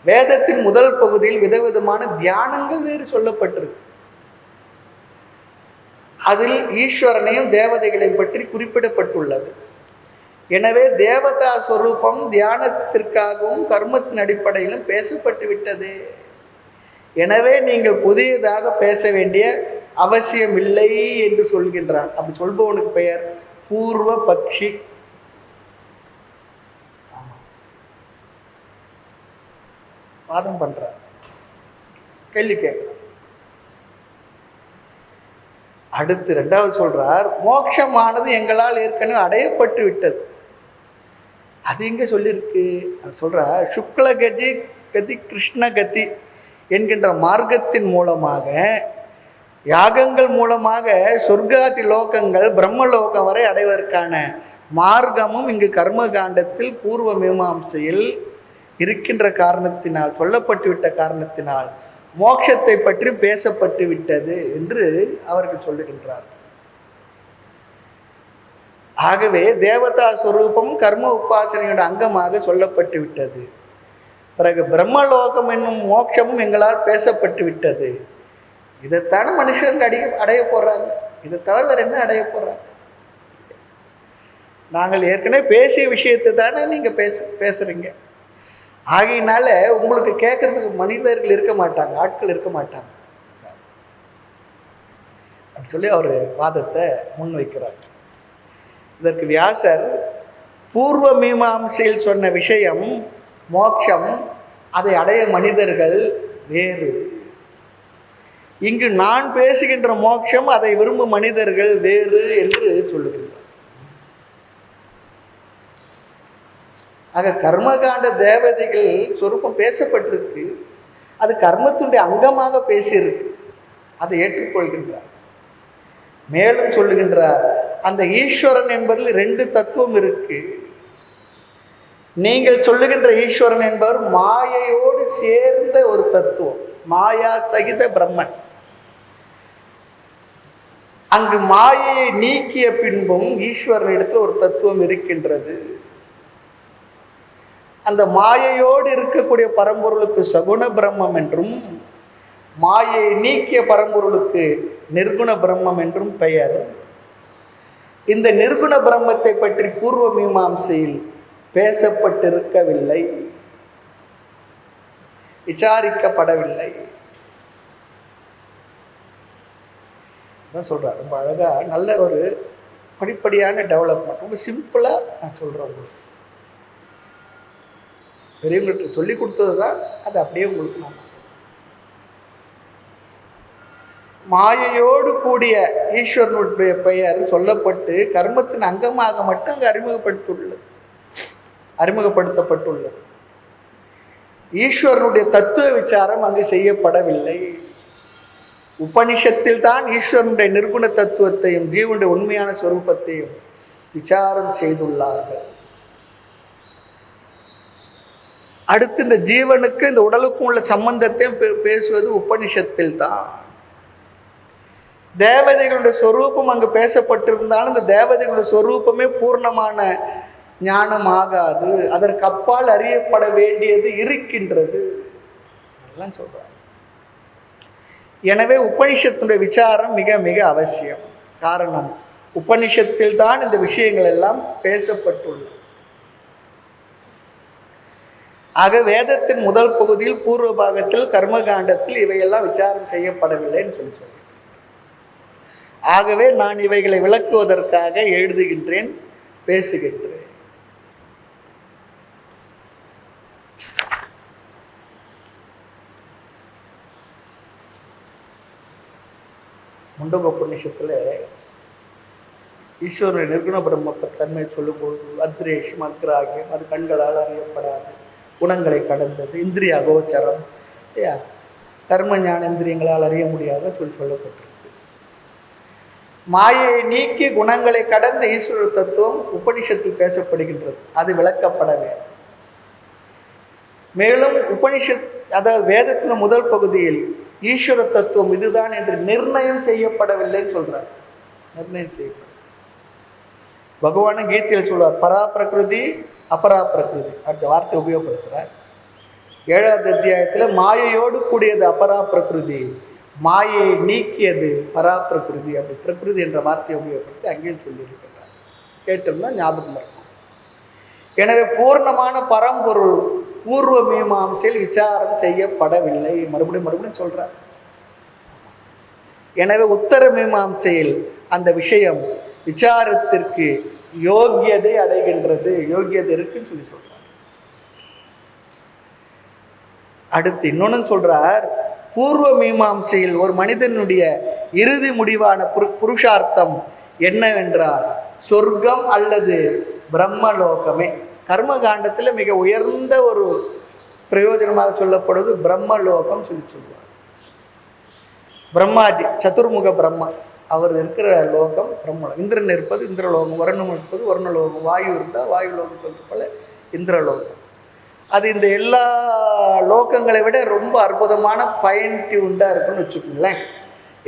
வேதத்தின் முதல் பகுதியில் விதவிதமான தியானங்கள் வேறு சொல்லப்பட்டிருக்கு. அதில் ஈஸ்வரனையும் தேவதைகளையும் பற்றி குறிப்பிடப்பட்டுள்ளது. எனவே தேவதா ஸ்வரூபம் தியானத்திற்காகவும் கர்மத்தின் அடிப்படையிலும் பேசப்பட்டு விட்டது. எனவே நீங்கள் புதியதாக பேச வேண்டிய அவசியம் இல்லை என்று சொல்கின்றான். அப்படி சொல்பவனுக்கு பெயர் பூர்வ பக்ஷி. வாதம் பண்றார், கேள்வி கேட்கிறார். அடுத்து 2வது சொல்றார், மோட்சமானது எங்களால் ஏற்கனவே அடையப்பட்டு விட்டது. அது எங்க சொல்லியிருக்கு? சொல்றார், சுக்ல கதி கதி கிருஷ்ண கதி என்கின்ற மார்க்கத்தின் மூலமாக, யாகங்கள் மூலமாக சொர்க்காதி லோகங்கள் பிரம்மலோகம் வரை அடைவதற்கான மார்க்கமும் இங்கு கர்மகாண்டத்தில் பூர்வ மீமாம்சையில் இருக்கின்ற காரணத்தினால், சொல்லப்பட்டு விட்ட காரணத்தினால் மோட்சத்தை பற்றி பேசப்பட்டு விட்டது என்று அவர்கள் சொல்லுகின்றார். ஆகவே தேவதா ஸ்வரூபம் கர்ம உபாசனையோட அங்கமாக சொல்லப்பட்டு விட்டது. பிறகு பிரம்மலோகம் என்னும் மோட்சமும் எங்களால் பேசப்பட்டு விட்டது. இதைத்தானே மனுஷர்கள் அடைய போறாங்க. இதை தவிர வேற என்ன அடைய போறாங்க? நாங்கள் ஏற்கனவே பேசிய விஷயத்தை தானே நீங்க பேசுறீங்க. ஆகையினால உங்களுக்கு கேட்கறதுக்கு மனிதர்கள் இருக்க மாட்டாங்க, ஆட்கள் இருக்க மாட்டாங்க அப்படின்னு சொல்லி அவர் வாதத்தை முன்வைக்கிறார். இதற்கு வியாசர் பூர்வ மீமாம்சையில் சொன்ன விஷயம் மோட்சம், அதை அடைய மனிதர்கள் வேறு. இங்கு நான் பேசுகின்ற மோட்சம், அதை விரும்பும் மனிதர்கள் வேறு என்று சொல்லுகின்றார். ஆக கர்மகாண்ட தேவதைகள் சொரூபம் பேசப்பட்டிருக்கு. அது கர்மத்தினுடைய அங்கமாக பேசியிருக்கு. அதை ஏற்றுக்கொள்கின்றார். மேலும் சொல்லுகின்றார், அந்த ஈஸ்வரன் என்பதில் 2 தத்துவம் இருக்கு. நீங்கள் சொல்லுகின்ற ஈஸ்வரன் என்பவர் மாயையோடு சேர்ந்த ஒரு தத்துவம், மாயா சகித பிரம்மன். அங்கு மாயையை நீக்கிய பின்பும் ஈஸ்வரனிடத்தில் ஒரு தத்துவம் இருக்கின்றது. அந்த மாயையோடு இருக்கக்கூடிய பரம்பொருளுக்கு சகுண பிரம்மம் என்றும், மாயை நீக்கிய பரம்பொருளுக்கு நிர்குண பிரம்மம் என்றும் பெயர். இந்த நிர்குண பிரம்மத்தை பற்றி பூர்வ மீமாம்சையில் பேசப்பட்டிருக்கவில்லை, விசாரிக்கப்படவில்லை. தான் சொல்றார். ரொம்ப அழகா, நல்ல ஒரு படிப்படியான டெவலப்மெண்ட். ரொம்ப சிம்பிளா நான் சொல்றேன். உங்களுக்கு பெரியவங்களுக்கு சொல்லி கொடுத்தது தான், அது அப்படியே உங்களுக்கு நான் மாயையோடு கூடிய ஈஸ்வரனுடைய பெயர் சொல்லப்பட்டு கர்மத்தின் அங்கமாக மட்டும் அங்கு அறிமுகப்படுத்தப்பட்டுள்ளது. ஈஸ்வரனுடைய தத்துவ விசாரம் அங்கு செய்யப்படவில்லை. உபனிஷத்தில் தான் ஈஸ்வரனுடைய நிர்குண தத்துவத்தையும் ஜீவனுடைய உண்மையான சொரூபத்தையும் விசாரம் செய்துள்ளார்கள். அடுத்து இந்த ஜீவனுக்கு இந்த உடலுக்கும் உள்ள சம்பந்தத்தையும் பேசுவது உபனிஷத்தில் தான். தேவதைகளுடைய சொரூபம் அங்கு பேசப்பட்டிருந்தாலும் இந்த தேவதைகளுடைய சொரூபமே பூர்ணமான ஞானம் ஆகாது. அதற்கு அப்பால் அறியப்பட வேண்டியது இருக்கின்றது எல்லாம் சொல்றாங்க. எனவே உபனிஷத்தினுடைய விசாரம் மிக மிக அவசியம். காரணம், உபனிஷத்தில் தான் இந்த விஷயங்கள் எல்லாம் பேசப்பட்டுள்ளது. ஆக வேதத்தின் முதல் பகுதியில் பூர்வ பாகத்தில் கர்மகாண்டத்தில் இவையெல்லாம் விசாரம் செய்யப்படவில்லைன்னு சொல்லி ஆகவே நான் இவைகளை விளக்குவதற்காக எழுதுகின்றேன், பேசுகின்றேன். முண்டகோபநிஷத்துல ஈஸ்வரனுடைய நிர்குண பிரம்ம தன்மை சொல்லும்போது அத்ரேஷம் அக்ராகியம், அது கண்களால் அறியப்படாது, குணங்களை கடந்தது, இந்திரிய அகோச்சரம், கர்ம ஞான இந்திரியங்களால் அறிய முடியாதுன்னு சொல்லப்பட்டிருக்கு. மாயை நீக்கி குணங்களை கடந்த ஈஸ்வர தத்துவம் உபனிஷத்தில் பேசப்படுகின்றது, அது விளக்கப்பட வேண்டும். மேலும் உபனிஷத், அதாவது வேதத்தின் முதல் பகுதியில் ஈஸ்வர தத்துவம் இதுதான் என்று நிர்ணயம் செய்யப்படவில்லைன்னு சொல்றார். நிர்ணயம் செய்யப்படும். பகவான் கீதையில் சொல்வார், பரா பிரகிருதி அபரா பிரகிருதி, அடுத்த வார்த்தை உபயோகப்படுத்துறார். 7வது அத்தியாயத்தில் மாயையோடு கூடியது அபரா பிரகிருதி, மாயை நீக்கியது பரா பிரகிருதி, அப்படி பிரகிருதி என்ற வார்த்தையை உபயோகப்படுத்தி அங்கேயும் சொல்லியிருக்கிறார். கேட்டோம்னா ஞாபகம் இருக்கும். எனவே பூர்ணமான பரம்பொருள் பூர்வ மீமாம்சையில் விசாரம் செய்யப்படவில்லை. மறுபடியும் சொல்றார். எனவே உத்தர மீமாம்சையில் அந்த விஷயம் விசாரத்திற்கு யோகியதை அடைகின்றது, யோகியதை இருக்குன்னு சொல்லி சொல்றார். அடுத்து இன்னொன்னு சொல்றார், பூர்வ மீமாம்சையில் ஒரு மனிதனுடைய இறுதி முடிவான புருஷார்த்தம் என்னவென்றால் சொர்க்கம் அல்லது பிரம்மலோகமே. கர்மகாண்டத்தில் மிக உயர்ந்த ஒரு பிரயோஜனமாக சொல்லப்படுவது பிரம்மலோகம் சொல்லி சொல்லுவார். பிரம்மாஜி சதுர்முக பிரம்மா அவர் இருக்கிற லோகம் பிரம்மலோகம். இந்திரன் இருப்பது இந்திரலோகம், வருணம் இருப்பது வருணலோகம், வாயு இருந்தால் வாயு லோகம் போல இந்திரலோகம். அது இந்த எல்லா லோகங்களை விட ரொம்ப அற்புதமான ஃபைன் டியூன்டாக இருக்குன்னு வச்சுக்கோங்களேன்.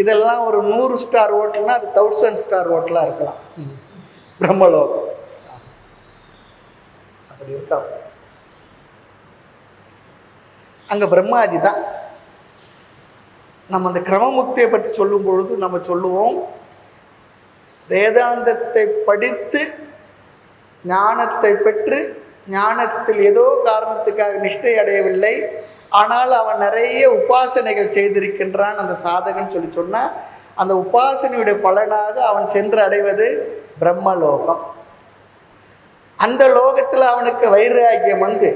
இதெல்லாம் ஒரு 100 ஸ்டார் ஹோட்டல்னா அது 1000 ஸ்டார் ஹோட்டலாக இருக்கலாம். பிரம்மலோகம் அப்படி இருக்கா. அங்கே பிரம்மாஜி தான். நம்ம அந்த கிரமமுக்தியை பற்றி சொல்லும் பொழுது நம்ம சொல்லுவோம், வேதாந்தத்தை படித்து ஞானத்தை பெற்று ஞானத்தில் ஏதோ காரணத்துக்காக நிஷ்டை அடையவில்லை, ஆனால் அவன் நிறைய உபாசனைகள் செய்திருக்கின்றான் அந்த சாதகன் சொல்லி சொன்னால் அந்த உபாசனையுடைய பலனாக அவன் சென்று அடைவது பிரம்மலோகம். அந்த லோகத்தில் அவனுக்கு வைராக்கியம் வந்து,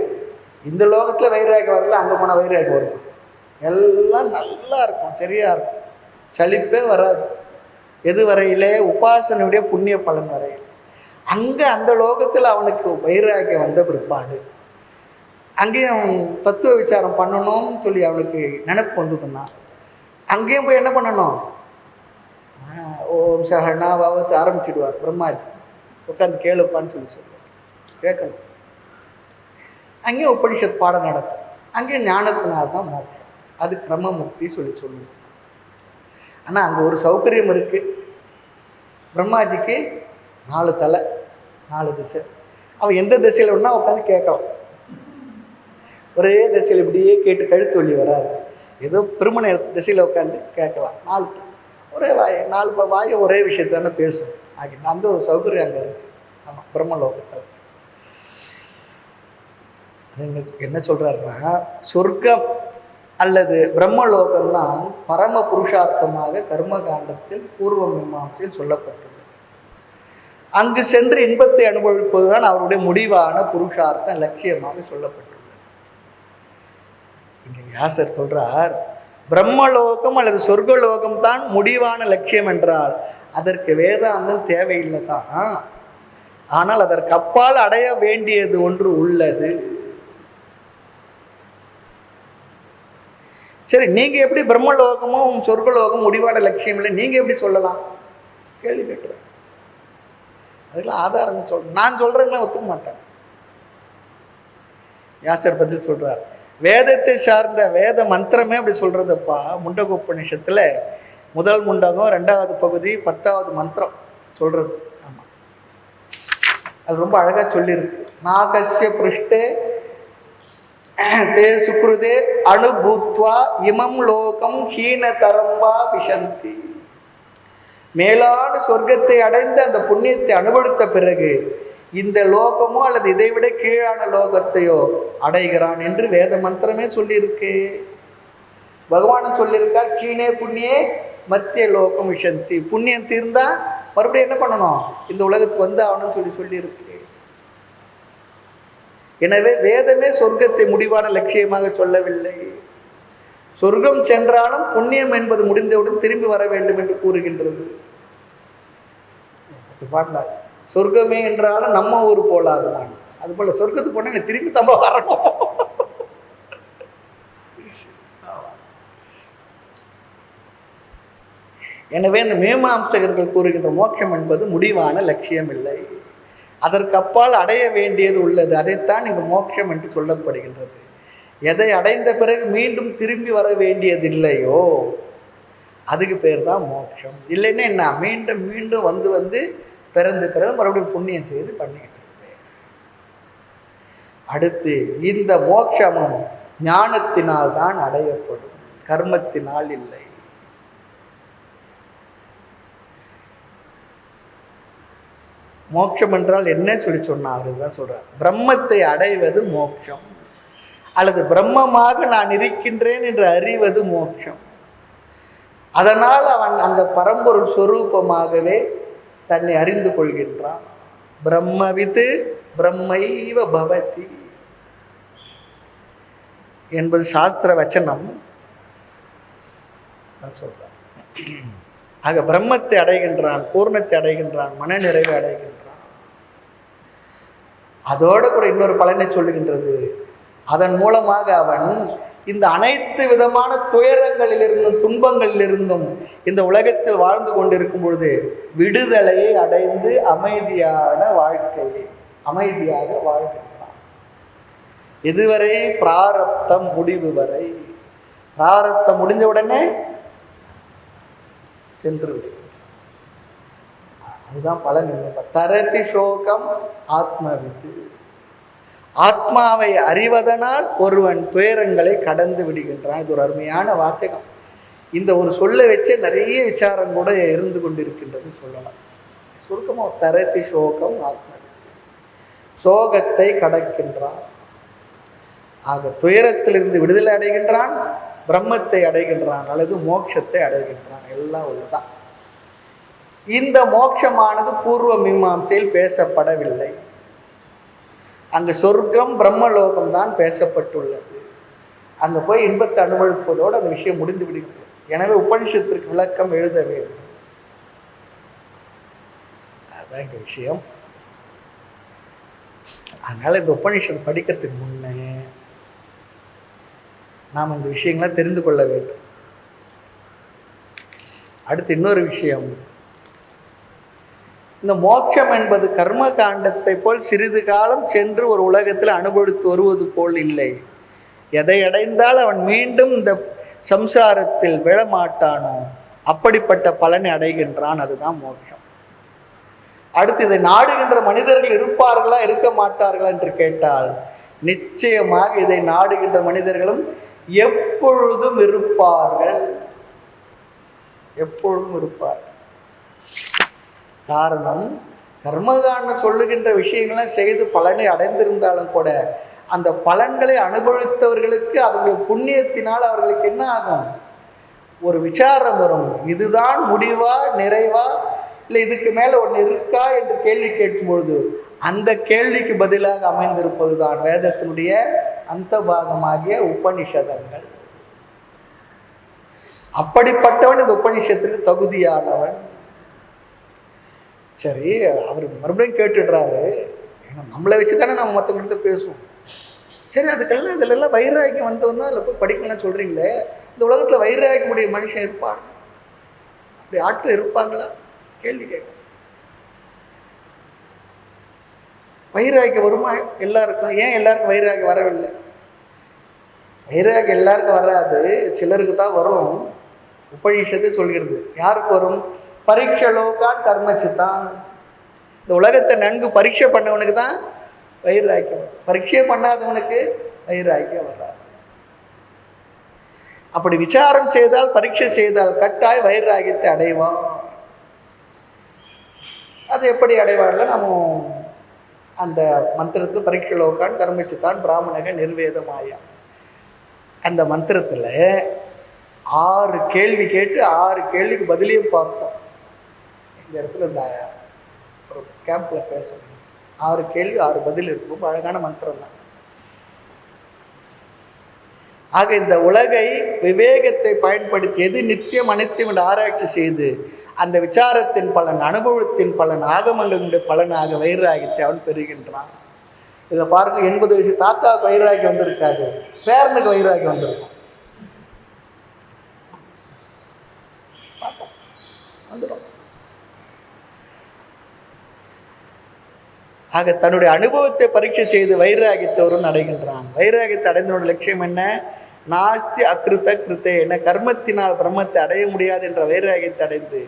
இந்த லோகத்தில் வைராக்கியம் வரல, அங்கே போனால் வைராக்கியம் வரும். எல்லாம் நல்லா இருக்கும், சரியா இருக்கும், சலிப்பே வராது. எது வரையிலே? உபாசனையுடைய புண்ணிய பலன் வரையில். அங்கே அந்த லோகத்தில் அவனுக்கு வைராக்கியம் வந்த பிற்பாடு அங்கேயும் தத்துவ விசாரம் பண்ணணும்னு சொல்லி அவனுக்கு நினைப்பு வந்ததுன்னா அங்கேயும் போய் என்ன பண்ணணும்? ஓம் சஹனா பாவத்தை ஆரம்பிச்சிடுவார் பிரம்மாஜி. உட்காந்து கேளுப்பான்னு சொல்லி சொல்லுவார், கேட்கணும். அங்கேயும் உபனிஷத் பாடம் நடக்கும். அங்கேயும் ஞானத்தினால்தான் மோட்சம், அது கிரம முக்தி சொல்லி சொல்லுவோம். ஆனால் அங்கே ஒரு சௌகரியம் இருக்குது. பிரம்மாஜிக்கு 4 தலை 4 திசை. அவன் எந்த திசையில் ஒன்றா உட்காந்து கேட்கலாம். ஒரே திசையில் இப்படியே கேட்டு கழுத்து வலி வராது. ஏதோ பெருமனை திசையில் உட்காந்து கேட்கலாம். 4 ஒரே வாய், 4 வாயும் ஒரே விஷயத்தானே பேசும். ஆகினா அந்த ஒரு சௌகரியம் அங்கே இருக்குது. ஆமாம், பிரம்மலோகத்தில். என்ன சொல்கிறாருன்னா, சொர்க்கம் அல்லது பிரம்மலோகம்தான் பரம புருஷார்த்தமாக கர்மகாண்டத்தில் பூர்வ மீமாம்சையில் சொல்லப்பட்டுள்ளது. அங்கு சென்று இன்பத்தை அனுபவிப்பதுதான் அவருடைய முடிவான புருஷார்த்த லட்சியமாக சொல்லப்பட்டுள்ளது. இங்கே வியாசர் சொல்றார், பிரம்மலோகம் அல்லது சொர்க்கலோகம் தான் முடிவான லட்சியம் என்றால் அதற்கு வேதாந்தம் தேவையில்லை தான். ஆனால் அதற்கு அப்பால் அடைய வேண்டியது ஒன்று உள்ளது. சரி, நீங்க எப்படி பிரம்மலோகமும் சொர்க்கலோகமும் முடிவான லட்சியம் இல்லை நீங்க எப்படி சொல்லலாம்? கேள்வி கேட்டுறேன். அதுக்கெல்லாம் ஆதாரம் சொல்றேன். நான் சொல்றேன்னா ஒத்துக்க மாட்டேன். வியாசர் பதில் சொல்றார், வேதத்தை சார்ந்த வேத மந்திரமே அப்படி சொல்றதப்பா. முண்டகோபநிஷத்துல முதல் முண்டகம் 2வது பகுதி 10வது மந்திரம் சொல்றது. ஆமா, அது ரொம்ப அழகா சொல்லியிருக்கு. நாகஸ்ய பிருஷ்டே தே சுக்ருதே அனுபூத்வா இமம் லோகம் ஹீனதரம்பா விஷந்தி. மேலான சொர்க்கத்தை அடைந்து அந்த புண்ணியத்தை அனுபவித்த பிறகு இந்த லோகமோ அல்லது இதைவிட கீழான லோகத்தையோ அடைகிறான் என்று வேத மந்திரமே சொல்லியிருக்கு. பகவானும் சொல்லியிருக்கார், கீழே புண்ணியே மத்திய லோகம் விஷந்தி. புண்ணியம் தீர்ந்தா மறுபடியும் என்ன பண்ணணும், இந்த உலகத்துக்கு வந்து ஆகணும்னு சொல்லியிருக்கு. எனவே வேதமே சொர்க்கத்தை முடிவான லட்சியமாக சொல்லவில்லை. சொர்க்கம் சென்றாலும் புண்ணியம் என்பது முடிந்தவுடன் திரும்பி வர வேண்டும் என்று கூறுகின்றது. பாடலார், சொர்க்கமே என்றாலும் நம்ம ஊர் போலாகுமான், அது போல சொர்க்கத்துக்கு போனா திரும்பி தம்ப வரணும். எனவே இந்த மீமாம்சகர்கள் கூறுகின்ற மோட்சம் என்பது முடிவான லட்சியம் இல்லை, அதற்கு அப்பால் அடைய வேண்டியது உள்ளது. அதைத்தான் இங்கு மோட்சம் என்று சொல்லப்படுகின்றது. எதை அடைந்த பிறகு மீண்டும் திரும்பி வர வேண்டியதில்லையோ அதுக்கு பேர் தான் மோட்சம். இல்லைன்னா என்ன, மீண்டும் மீண்டும் வந்து வந்து பிறந்து மறுபடியும் புண்ணியம் செய்து பண்ணிட்டு இருப்பேன். அடுத்து இந்த மோட்சமும் ஞானத்தினால் தான் அடையப்படும், கர்மத்தினால் இல்லை. மோட்சம் என்றால் என்ன சொன்னார், தான் சொல்றார். பிரம்மத்தை அடைவது மோட்சம், அல்லது பிரம்மமாக நான் இருக்கின்றேன் என்று அறிவது மோட்சம். அதனால் அவன் அந்த பரம்பொருள் சொரூபமாகவே தன்னை அறிந்து கொள்கின்றான். பிரம்மவிது பிரம்மைவ பவதி என்பது சாஸ்திர வச்சனம் சொல்றான். ஆக பிரம்மத்தை அடைகின்றான், பூர்ணத்தை அடைகின்றான், மன நிறைவை அடைகின்றான். அதோடு கூட இன்னொரு பலனை சொல்லுகின்றது. அதன் மூலமாக அவன் இந்த அனைத்து விதமான துயரங்களிலிருந்தும் துன்பங்களிலிருந்தும் இந்த உலகத்தில் வாழ்ந்து கொண்டிருக்கும் பொழுது விடுதலையை அடைந்து அமைதியான வாழ்க்கையை அமைதியாக வாழ்கின்றான். இதுவரை பிராரப்தம் முடிவு வரை, பிராரப்தம் முடிஞ்ச உடனே சென்று விடுகின்றான். அதுதான் பலன். தரதி சோகம் ஆத்மவித்து, ஆத்மாவை அறிவதனால் ஒருவன் துயரங்களை கடந்து விடுகின்றான். இது ஒரு அருமையான வாசகம். இந்த ஒரு சொல்ல வச்சே நிறைய விசாரம் கூட இருந்து கொண்டிருக்கின்றது சொல்லலாம். சுருக்கமாக தரதி சோகம் ஆத்மவித்து, சோகத்தை கடக்கின்றான். ஆக துயரத்திலிருந்து விடுதலை அடைகின்றான், பிரம்மத்தை அடைகின்றான், அல்லது மோட்சத்தை அடைகின்றான். எல்லாம் உள்ளதான். இந்த மோட்சமானது பூர்வ மீமாம்சையில் பேசப்படவில்லை. அங்கு சொர்க்கம் பிரம்மலோகம் தான் பேசப்பட்டுள்ளது. அங்கே போய் இன்பத்தை அனுபவிப்பதோடு அந்த விஷயம் முடிந்து விடுகிறது. எனவே உபனிஷத்திற்கு விளக்கம் எழுத வேண்டும். அதுதான் இந்த விஷயம். அதனால இந்த உபனிஷத்து படிக்கிறதுக்கு முன்னே நாம் இந்த விஷயங்களை தெரிந்து கொள்ள வேண்டும். அடுத்து இன்னொரு விஷயம், இந்த மோட்சம் என்பது கர்ம காண்டத்தை போல் சிறிது காலம் சென்று ஒரு உலகத்தில் அனுபவித்து வருவது போல் இல்லை. எதை அடைந்தால் அவன் மீண்டும் இந்த சம்சாரத்தில் விழமாட்டானோ அப்படிப்பட்ட பலனை அடைகின்றான். அதுதான் மோட்சம். அடுத்து இதை நாடுகின்ற மனிதர்கள் இருப்பார்களா இருக்க மாட்டார்களா என்று கேட்டால் நிச்சயமாக இதை நாடுகின்ற மனிதர்களும் எப்பொழுதும் இருப்பார்கள், எப்பொழுதும் இருப்பார்கள். காரணம், கர்மகாண்ட சொல்லுகின்ற விஷயங்கள்லாம் செய்து பலனை அடைந்திருந்தாலும் கூட அந்த பலன்களை அனுபவித்தவர்களுக்கு அதனுடைய புண்ணியத்தினால் அவர்களுக்கு என்ன ஆகும், ஒரு விசாரம் வரும். இதுதான் முடிவா நிறைவா, இல்லை இதுக்கு மேலே ஒன்று இருக்கா என்று கேள்வி கேட்கும்பொழுது அந்த கேள்விக்கு பதிலாக அமைந்திருப்பது தான் வேதத்தினுடைய அந்த பாகமாகிய உபனிஷதங்கள். அப்படிப்பட்டவன் இந்த உபனிஷத்துக்கு தகுதியானவன். சரி, அவர் மறுபடியும் கேட்டுடுறாரு, ஏன்னா நம்மளை வச்சு தானே நம்ம மற்றவங்கள்ட்ட பேசுவோம். சரி, அதுக்கெல்லாம் இதிலெல்லாம் வைராக்கியம் வந்தவங்க அதில் போய் படிக்கலாம் சொல்கிறீங்களே, இந்த உலகத்தில் வைராக்கியமுடைய மனுஷன் இருப்பான், அப்படி ஆட்கள் இருப்பாங்களா? கேள்வி கேட்க. வைராக்கியம் வருமா எல்லாருக்கும்? ஏன் எல்லாருக்கும் வைராக்கியம் வரவில்லை? வைராக்கியம் எல்லாருக்கும் வராது, சிலருக்கு தான் வரும். உபனிஷத்து சொல்கிறது. யாருக்கு வரும்? பரீட்சலோகான் கர்மச்சித்தான். இந்த உலகத்தை நன்கு பரீட்சை பண்ணவனுக்கு தான் வைராக்கியம். பரீட்சை பண்ணாதவனுக்கு வைராக்கியம் வராது. அப்படி விசாரம் செய்தால், பரீட்சை செய்தால் கட்டாய் வைராக்கியத்தை அடைவான். அது எப்படி அடைவான்ல நம்ம அந்த மந்திரத்தில் பரீட்சை லோகான் கர்மச்சித்தான் பிராமணக நிர்வேதமாயா. அந்த மந்திரத்தில் 6 கேள்வி கேட்டு 6 கேள்விக்கு பதிலையும் பார்த்தோம். இந்த இடத்துல இந்த ஒரு கேம்பில் பேசணும். 6 கேள்வி 6 பதில் இருக்கும். அழகான மந்திரம் தான். ஆக இந்த உலகை விவேகத்தை பயன்படுத்தி எது நித்தியம் அனித்தியம் என்று ஆராய்ச்சி செய்து அந்த விசாரத்தின் பலன், அனுபவத்தின் பலன், ஆகமங்களுடைய பலனாக வைராகியத்தை அவன் பெறுகின்றான். இதை பாருங்க, 80 வயசு தாத்தாவுக்கு வைராகியம் வந்திருக்காது, பேரனுக்கு வைராகியம் வந்திருக்கும். வந்துடும். ஆக தன்னுடைய அனுபவத்தை பரீட்சை செய்து வைராகியத்தை ஒருவன் அடைகின்றான். வைராகியத்தை அடைந்தோட லட்சியம் என்ன? நாஸ்தி அகிருத்த கிருத்தே என கர்மத்தினால் பிரம்மத்தை அடைய முடியாது என்ற வைராகியத்தை அடைந்து,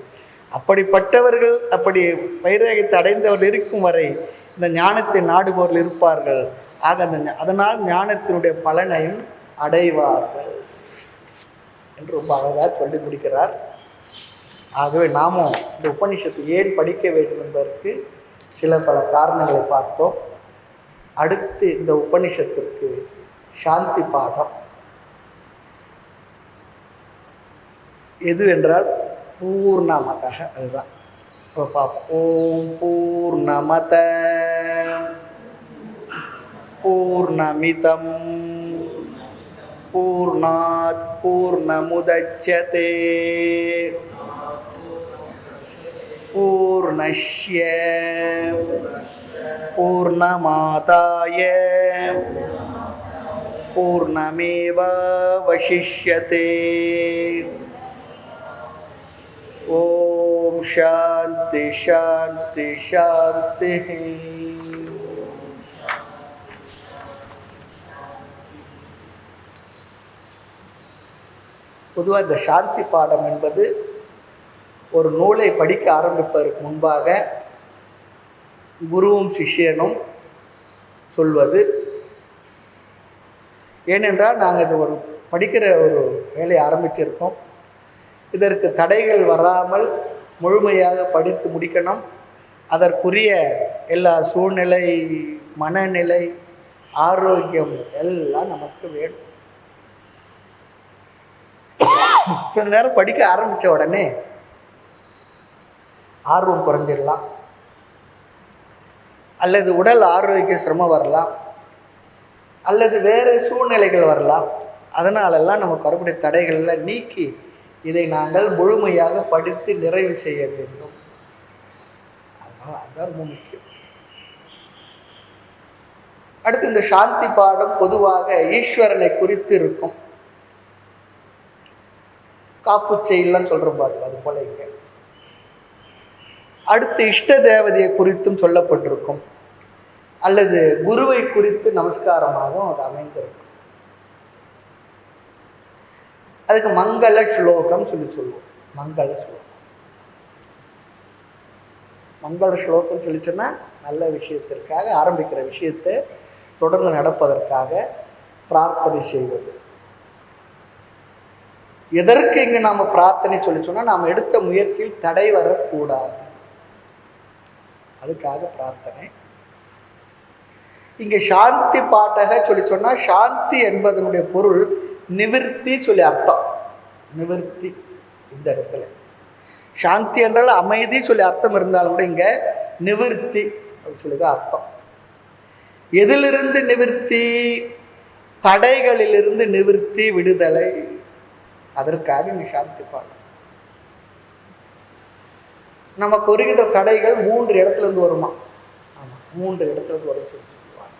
அப்படிப்பட்டவர்கள், அப்படி வைராகியத்தை அடைந்தவர்கள் இருக்கும் வரை இந்த ஞானத்தை நாடுபவர்கள் இருப்பார்கள். ஆக அதனால் ஞானத்தினுடைய பலனையும் அடைவார்கள் என்று ரொம்ப அழகாக சொல்லி முடிக்கிறார். ஆகவே நாமும் இந்த உபநிஷத்தை ஏன் படிக்க வேண்டும் என்பதற்கு சில பல காரணங்களை பார்த்தோம். அடுத்து இந்த உபநிஷத்திற்கு சாந்தி பாடம் எது என்றால் பூர்ணமதः. அதுதான் ஓம் பூர்ணமத பூர்ணமிதம் பூர்ணாத் பூர்ணமுதச்யதே பூர்ணஸ்ய பூர்ணமாதாய பூர்ணமேவாவசிஷ்யதே. ஓம் சாந்தி சாந்தி சாந்தி. பொதுவாக இந்த சாந்தி பாடம் என்பது ஒரு நூலை படிக்க ஆரம்பிப்பதற்கு முன்பாக குருவும் சிஷ்யனும் சொல்வது. ஏனென்றால் நாங்கள் இது ஒரு படிக்கிற ஒரு வேலையை ஆரம்பிச்சிருக்கோம். இதற்கு தடைகள் வராமல் முழுமையாக படித்து முடிக்கணும். அதற்குரிய எல்லா சூழ்நிலை, மனநிலை, ஆரோக்கியம் எல்லாம் நமக்கு வேணும். கொஞ்ச நேரம் படிக்க ஆரம்பித்த உடனே ஆர்வம் குறைஞ்சிடலாம், அல்லது உடல் ஆரோக்கிய சிரமம் வரலாம், அல்லது வேறு சூழ்நிலைகள் வரலாம். அதனாலெல்லாம் நமக்கு வரக்கூடிய தடைகளெல்லாம் நீக்கி இதை நாங்கள் முழுமையாக படித்து நிறைவு செய்ய வேண்டும். அதனால் அதுதான் ரொம்ப முக்கியம். அடுத்து இந்த சாந்தி பாடம் பொதுவாக ஈஸ்வரனை குறித்து இருக்கும். காப்புச்செயலாம் சொல்கிறோம் பாருங்க, அது போல இங்கே. அடுத்து இஷ்ட தேவதையை குறித்தும் சொல்லப்பட்டிருக்கும், அல்லது குருவை குறித்து நமஸ்காரமாகவும் அது அமைந்திருக்கும். அதுக்கு மங்கள ஸ்லோகம் சொல்லுவோம். மங்கள ஸ்லோகம், மங்கள ஸ்லோகம் சொல்லிச்சோன்னா நல்ல விஷயத்திற்காக, ஆரம்பிக்கிற விஷயத்தை தொடர்ந்து நடப்பதற்காக பிரார்த்தனை செய்வது. எதற்கு இங்கே நாம் பிரார்த்தனை சொல்லிச்சோன்னா, நாம் எடுத்த முயற்சியில் தடை வரக்கூடாது, அதுக்காக பிரார்த்தனை. இங்கே சாந்தி பாட்டக சொல்லி சொன்னால், சாந்தி என்பதனுடைய பொருள் நிவிற்த்தி சொல்லி அர்த்தம். நிவிற்த்தி இந்த இடத்துல சாந்தி என்றால் அமைதி சொல்லி அர்த்தம் இருந்தாலும் கூட இங்கே நிவிற்த்தி அப்படின்னு சொல்லிதான் அர்த்தம். எதிலிருந்து நிவிற்த்தி? தடைகளிலிருந்து நிவிற்த்தி, விடுதலை. அதற்காக இங்கே சாந்தி பாடம். நமக்கு வருகின்ற தடைகள் 3 இடத்துல இருந்து வருமா? ஆமாம், 3 இடத்துல இருந்து வரும் சொல்லி சொல்லுவாங்க.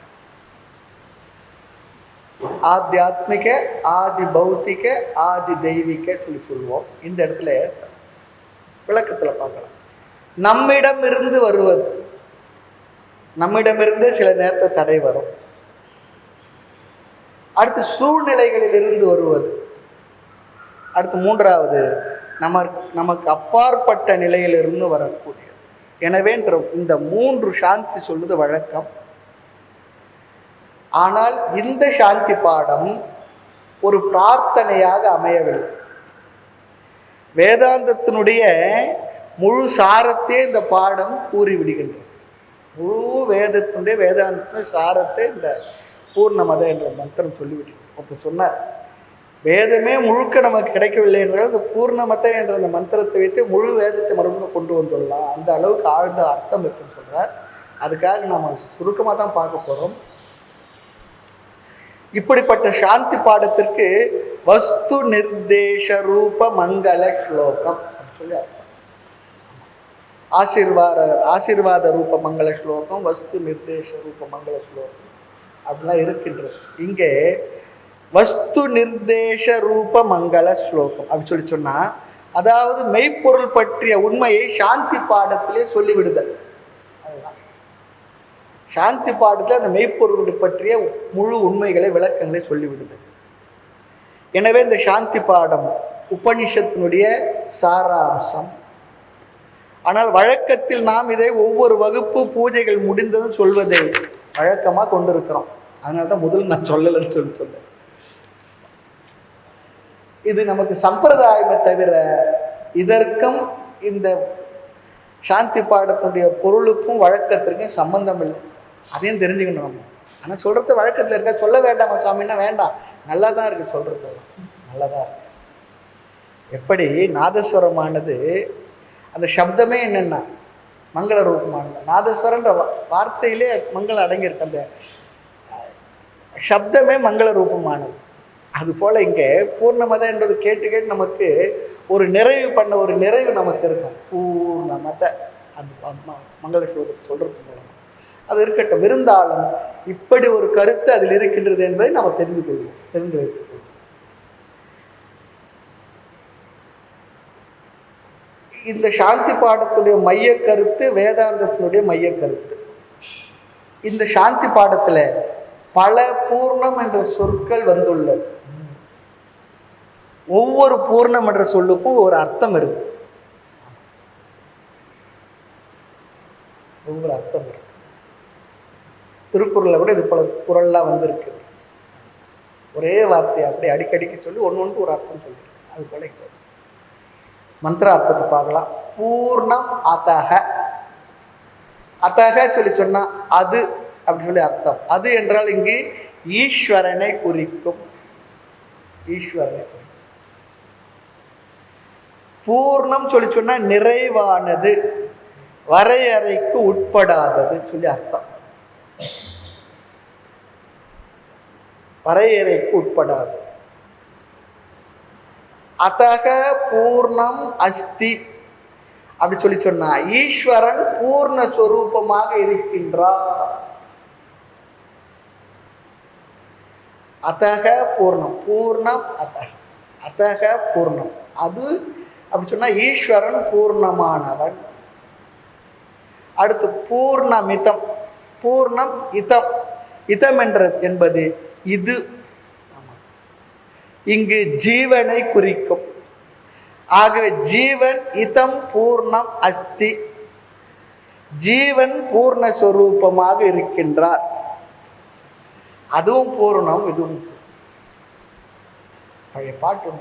ஆத்தியாத்மிக, ஆதி பௌத்திக, ஆதி தெய்வீக சொல்லி சொல்லுவோம். இந்த இடத்துல விளக்கத்தில் பார்க்கலாம். நம்மிடமிருந்து வருவது, நம்மிடமிருந்து சில நேரத்தில் தடை வரும். அடுத்து சூழ்நிலைகளில் இருந்து வருவது. அடுத்து 3வது நமக்கு அப்பாற்பட்ட நிலையிலிருந்து வரக்கூடியது. எனவே இந்த 3 சாந்தி சொல்வது வழக்கம். ஆனால் இந்த சாந்தி பாடம் ஒரு பிரார்த்தனையாக அமையவில்லை. வேதாந்தத்தினுடைய முழு சாரத்தே இந்த பாடம் கூறிவிடுகின்றது. முழு வேதத்தினுடைய வேதாந்தத்தினுடைய சாரத்தை இந்த பூர்ணமத என்ற மந்திரம் சொல்லிவிட்டு ஒருத்தர் சொன்னார். வேதமே முழுக்க நமக்கு கிடைக்கவில்லை என்றால் இந்த பூர்ணமத என்ற அந்த மந்திரத்தை வைத்து முழு வேதத்தை மறுபடியும் கொண்டு வந்துடலாம், அந்த அளவுக்கு ஆழ்ந்த அர்த்தம் இருக்குன்னு சொல்றார். அதுக்காக நம்ம சுருக்கமாக தான் பார்க்க போறோம். இப்படிப்பட்ட சாந்தி பாடத்திற்கு வஸ்து நிர்தேச ரூப மங்கள ஸ்லோகம் சொல்லி அர்த்தம். ஆசீர்வாத ரூப மங்கள ஸ்லோகம், வஸ்து நிர்தேச ரூப மங்கள ஸ்லோகம் அப்படிலாம் இருக்கின்றது. இங்கே வஸ்து நிர்தேச ரூப மங்கள ஸ்லோகம் அப்படி சொல்லி சொன்னா, அதாவது மெய்ப்பொருள் பற்றிய உண்மையை சாந்தி பாடத்திலே சொல்லிவிடுதல். அதுதான் சாந்தி பாடத்தில் அந்த மெய்ப்பொருள் பற்றிய முழு உண்மைகளை விளக்கங்களை சொல்லிவிடுதல். எனவே இந்த சாந்தி பாடம் உபனிஷத்தினுடைய சாராம்சம். ஆனால் வழக்கத்தில் நாம் இதை ஒவ்வொரு வகுப்பு பூஜைகள் முடிந்ததும் சொல்வதை வழக்கமாக கொண்டிருக்கிறோம். அதனால தான் முதல் நான் சொல்லலைன்னு சொல்றேன். இது நமக்கு சம்பிரதாயமே தவிர இதற்கும் இந்த சாந்தி பாடத்தினுடைய பொருளுக்கும் வழக்கத்திற்கும் சம்பந்தம் இல்லை. அதையும் தெரிஞ்சுக்கணும் நம்ம. ஆனால் சொல்றது வழக்கத்தில் இருக்கா, சொல்ல வேண்டாமா சாமின்னா வேண்டாம், நல்லா தான் இருக்கு, சொல்றது நல்லதா இருக்கு. எப்படி நாதஸ்வரமானது அந்த சப்தமே என்னென்னா மங்கள ரூபமானது. நாதஸ்வரன்ற வார்த்தையிலே மங்களம் அடங்கியிருக்கு, அந்த சப்தமே மங்கள ரூபமானது. அதுபோல் இங்கே பூர்ணமத என்பது கேட்டு கேட்டு நமக்கு ஒரு நிறைவு பண்ண ஒரு நிறைவு நமக்கு இருக்கும். பூர்ணமத அந்த மங்கள ஸ்லோகத்தை சொல்றது மூலமாக அது இருக்கட்டும். இருந்தாலும் இப்படி ஒரு கருத்து அதில் இருக்கின்றது என்பதை நம்ம தெரிந்து வைத்துக் கொள்வோம். இந்த சாந்தி பாடத்துடைய மைய கருத்து வேதாந்தத்தினுடைய மைய கருத்து. இந்த சாந்தி பாடத்துல பல பூர்ணம் என்ற சொற்கள் வந்துள்ளது. ஒவ்வொரு பூர்ணம் என்ற சொல்லுக்கும் ஒரு அர்த்தம் இருக்கு, ஒவ்வொரு அர்த்தம் இருக்கு. திருக்குறளை விட இது பல குறள்லாம் வந்திருக்கு. ஒரே வார்த்தையை அப்படி அடிக்கடிக்கு சொல்லி ஒன்று ஒரு அர்த்தம் சொல்லி அது போல மந்திர அர்த்தத்தை பார்க்கலாம். பூர்ணம் அதக, அதக சொல்லி சொன்னா அது அப்படி சொல்லி அர்த்தம். அது என்றால் இங்கு ஈஸ்வரனை குறிக்கும், ஈஸ்வரனை குறிக்கும். பூர்ணம் சொல்லி சொன்னா நிறைவானது, வரையறைக்கு உட்படாதது சொல்லி அர்த்தம். வரையறைக்கு உட்படாது. அதக பூர்ணம் அஸ்தி அப்படி சொல்லி சொன்னா ஈஸ்வரன் பூர்ணஸ்வரூபமாக இருக்கின்றார். அதக பூர்ணம், பூர்ணம் அதக, அதக பூர்ணம் அது அப்படி சொன்னா ஈஸ்வரன் பூர்ணமானவன். அடுத்து பூர்ணமிதம், பூர்ணம் இதம், இதம் என்பது இது, இங்கு ஜீவனை குறிக்கும். ஆகவே ஜீவன் இதம் பூர்ணம் அஸ்தி, ஜீவன் பூர்ணஸ்வரூபமாக இருக்கின்றார். அதுவும் பூர்ணம், இதுவும் பழைய பாட்டு,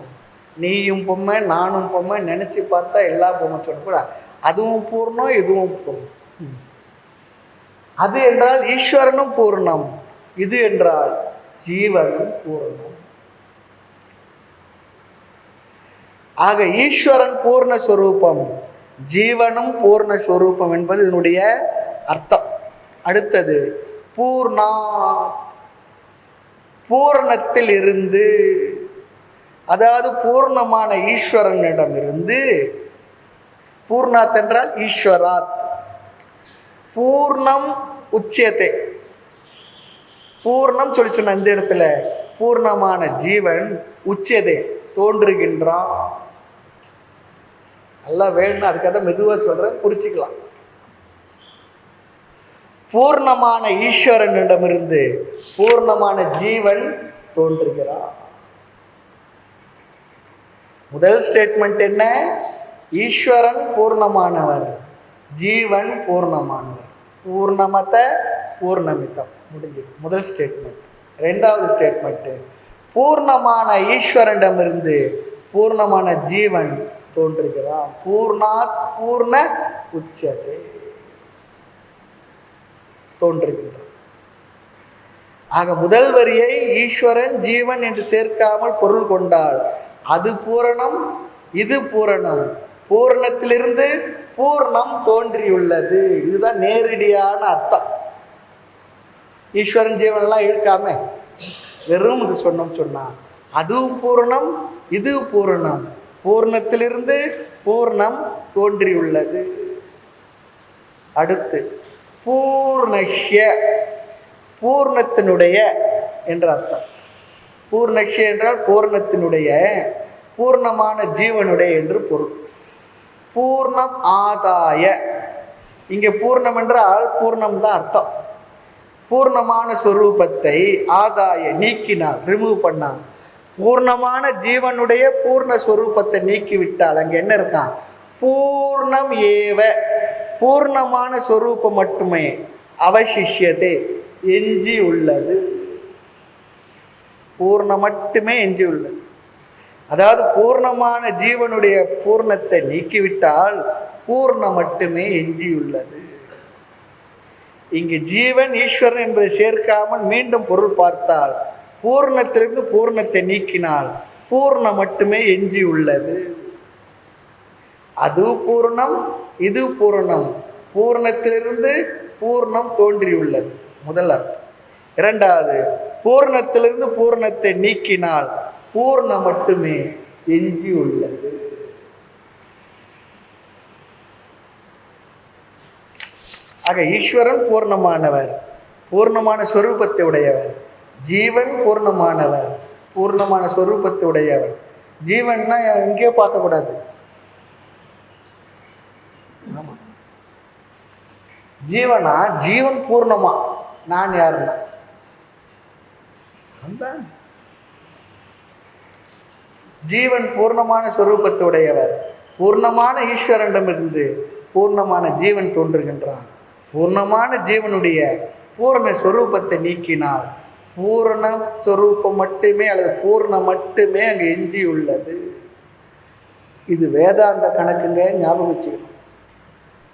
நீயும் பொம்மை நானும் பொம்மை நினைச்சு பார்த்தா எல்லா பொம்மை சொல்ல கூட அதுவும் பூர்ணம் இதுவும் பூர்ணம். அது என்றால் ஈஸ்வரனும் பூர்ணம், இது என்றால் ஜீவனும் பூர்ணம். ஆக ஈஸ்வரன் பூர்ணஸ்வரூபம், ஜீவனும் பூர்ணஸ்வரூபம் என்பது இதனுடைய அர்த்தம். அடுத்தது பூர்ணா, பூரணத்தில் இருந்து, அதாவது பூர்ணமான ஈஸ்வரனிடமிருந்து. பூர்ணாத் என்றால் ஈஸ்வராத், பூர்ணம் உச்சியத்தை, பூர்ணம் சொல்லி சொன்ன இந்த இடத்துல பூர்ணமான ஜீவன் உச்சியதை தோன்றுகின்றான். நல்லா வேணும், அதுக்காக மெதுவா சொல்றேன், புரிச்சுக்கலாம். பூர்ணமான ஈஸ்வரனிடமிருந்து பூர்ணமான ஜீவன் தோன்றுகிறான். முதல் ஸ்டேட்மெண்ட் என்ன? ஈஸ்வரன் பூர்ணமானவர், ஜீவன் பூர்ணமானவர். பூர்ணமத பூர்ணமிதம் முடிஞ்சது முதல் ஸ்டேட்மெண்ட். ரெண்டாவது ஸ்டேட்மெண்ட், பூர்ணமான ஈஸ்வரனிடமிருந்து பூர்ணமான ஜீவன் தோன்றுகிறான். பூர்ணாத் பூர்ண உச்சதே. தோன்றுகின்றான். ஆக முதல் வரியை ஈஸ்வரன் ஜீவன் என்று சேர்க்காமல் பொருள் கொண்டால் அது பூரணம், இது பூரணம். பூரணத்திலிருந்து பூர்ணம் தோன்றியுள்ளது. இதுதான் நேரடியான அர்த்தம். ஈஸ்வரன் ஜீவன்லாம் இழுக்காம வெறும் இது சொன்னா அதுவும் பூரணம், இது பூரணம். பூர்ணத்திலிருந்து பூர்ணம் தோன்றியுள்ளது. அடுத்து பூர்ணஷ்ய, பூர்ணத்தினுடைய என்ற அர்த்தம். பூர்ணஷ்ய என்றால் பூர்ணத்தினுடைய, பூர்ணமான ஜீவனுடைய என்று பொருள். பூர்ணம் ஆதாய, இங்கே பூர்ணம் என்றால் பூர்ணம் தான் அர்த்தம். பூர்ணமான ஸ்வரூபத்தை ஆதாய நீக்கினார், ரிமூவ் பண்ணார். பூர்ணமான ஜீவனுடைய பூர்ண ஸ்வரூபத்தை நீக்கிவிட்டால் அங்கே என்ன இருக்கான்? பூர்ணம் ஏவ, பூர்ணமான ஸ்வரூபம் மட்டுமே அவசிஷ்யதே எஞ்சி உள்ளது. பூர்ணம் மட்டுமே எஞ்சி உள்ளது. அதாவது பூர்ணமான ஜீவனுடைய பூர்ணத்தை நீக்கிவிட்டால் பூர்ணம் மட்டுமே எஞ்சியுள்ளது. இங்கு ஜீவன் ஈஸ்வரன் என்பதை சேர்க்காமல் மீண்டும் பொருள் பார்த்தால் பூர்ணத்திலிருந்து பூர்ணத்தை நீக்கினால் பூர்ணம் மட்டுமே எஞ்சியுள்ளது. அது பூர்ணம், இது பூர்ணம். பூர்ணத்திலிருந்து பூர்ணம் தோன்றியுள்ளது, முதல் அர்த்தம். இரண்டாவது, பூர்ணத்திலிருந்து பூர்ணத்தை நீக்கினால் பூர்ணம் மட்டுமே எஞ்சி உள்ளது. ஆக ஈஸ்வரன் பூர்ணமானவர், பூர்ணமான ஸ்வரூபத்தை உடையவர். ஜீவன் பூர்ணமானவர், பூர்ணமான ஸ்வரூபத்தை உடையவர். ஜீவன்னா எங்கேயோ பார்க்கக்கூடாது. ஆமா, ஜீவனா ஜீவன் பூர்ணமா, நான் யாருன்னா ஜீவன் பூர்ணமான ஸ்வரூபத்தை உடையவர். பூர்ணமான ஈஸ்வரனிடமிருந்து பூர்ணமான ஜீவன் தோன்றுகின்றான். பூர்ணமான ஜீவனுடைய பூர்ண ஸ்வரூபத்தை நீக்கினால் பூர்ண ஸ்வரூபம் மட்டுமே அல்லது பூர்ணம் மட்டுமே அங்கே எஞ்சி உள்ளது. இது வேதாந்த கணக்குங்க, ஞாபகம் வச்சுக்கணும்.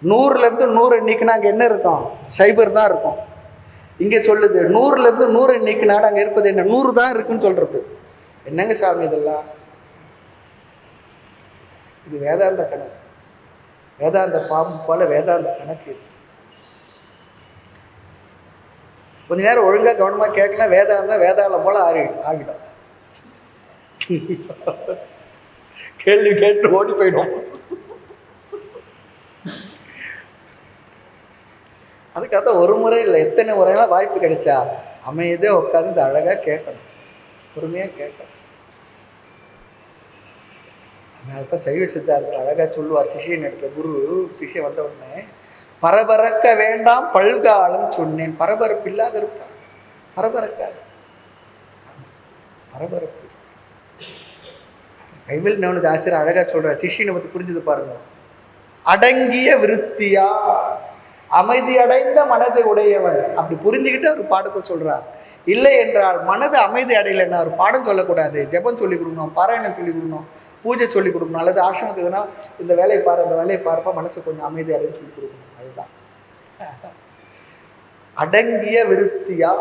100லேருந்து 100 நீக்கினா அங்கே என்ன இருக்கும்? சைபர் தான் இருக்கும். இங்கே சொல்லுது 100லேருந்து 100 நீக்கினாடு அங்கே இருப்பது என்ன? 100 தான் இருக்குன்னு சொல்றது. என்னங்க சாமி இதெல்லாம்? இது வேதாந்த கணக்கு, வேதாந்த பாம்பு போல வேதாந்த கணக்கு. கொஞ்ச நேரம் ஒழுங்கா கவனமா கேட்கலாம், வேதாந்தம் வேதாளம் போல ஆகிடும். கேள்வி கேட்டு ஓடி போயிடும். அதுக்காக ஒரு முறை இல்லை, எத்தனை முறையெல்லாம் வாய்ப்பு கிடைச்சா அமைதியா உட்காந்து அழகா கேட்கணும், பொறுமையா கேட்கணும். அதனால்தான் சைவ சித்தார்த்தர் அழகா சொல்லுவார், சிஷியன் எடுத்த குரு சிஷியன் வந்த உடனே, பரபரக்க வேண்டாம் பல்காலம் சொன்னேன். பரபரப்பு இல்லாத இருப்பார், பரபரக்காது. பரபரப்பு கைவில் நவனது ஆசிரியர் அழகா சொல்றார், சிஷியனை பத்தி புரிஞ்சது பாருங்க. அடங்கிய விருத்தியா, அமைதி அடைந்த மனதை உடையவன். அப்படி புரிஞ்சுக்கிட்டு அவர் பாடத்தை சொல்றார். இல்லை என்றால் மனது அமைதி அடையலைன்னா அவர் பாடம் சொல்லக்கூடாது. ஜெபம் சொல்லி கொடுக்கணும், பாராயணம் சொல்லி கொடுக்கணும், பூஜை சொல்லி கொடுக்கணும். அல்லது ஆசிரமத்துக்குன்னா இந்த வேலையை பாரு, அந்த வேலையை பார்ப்பா, மனசு கொஞ்சம் அமைதி அடைன்னு சொல்லி கொடுக்கணும். அதுதான் அடங்கிய விருத்தியா,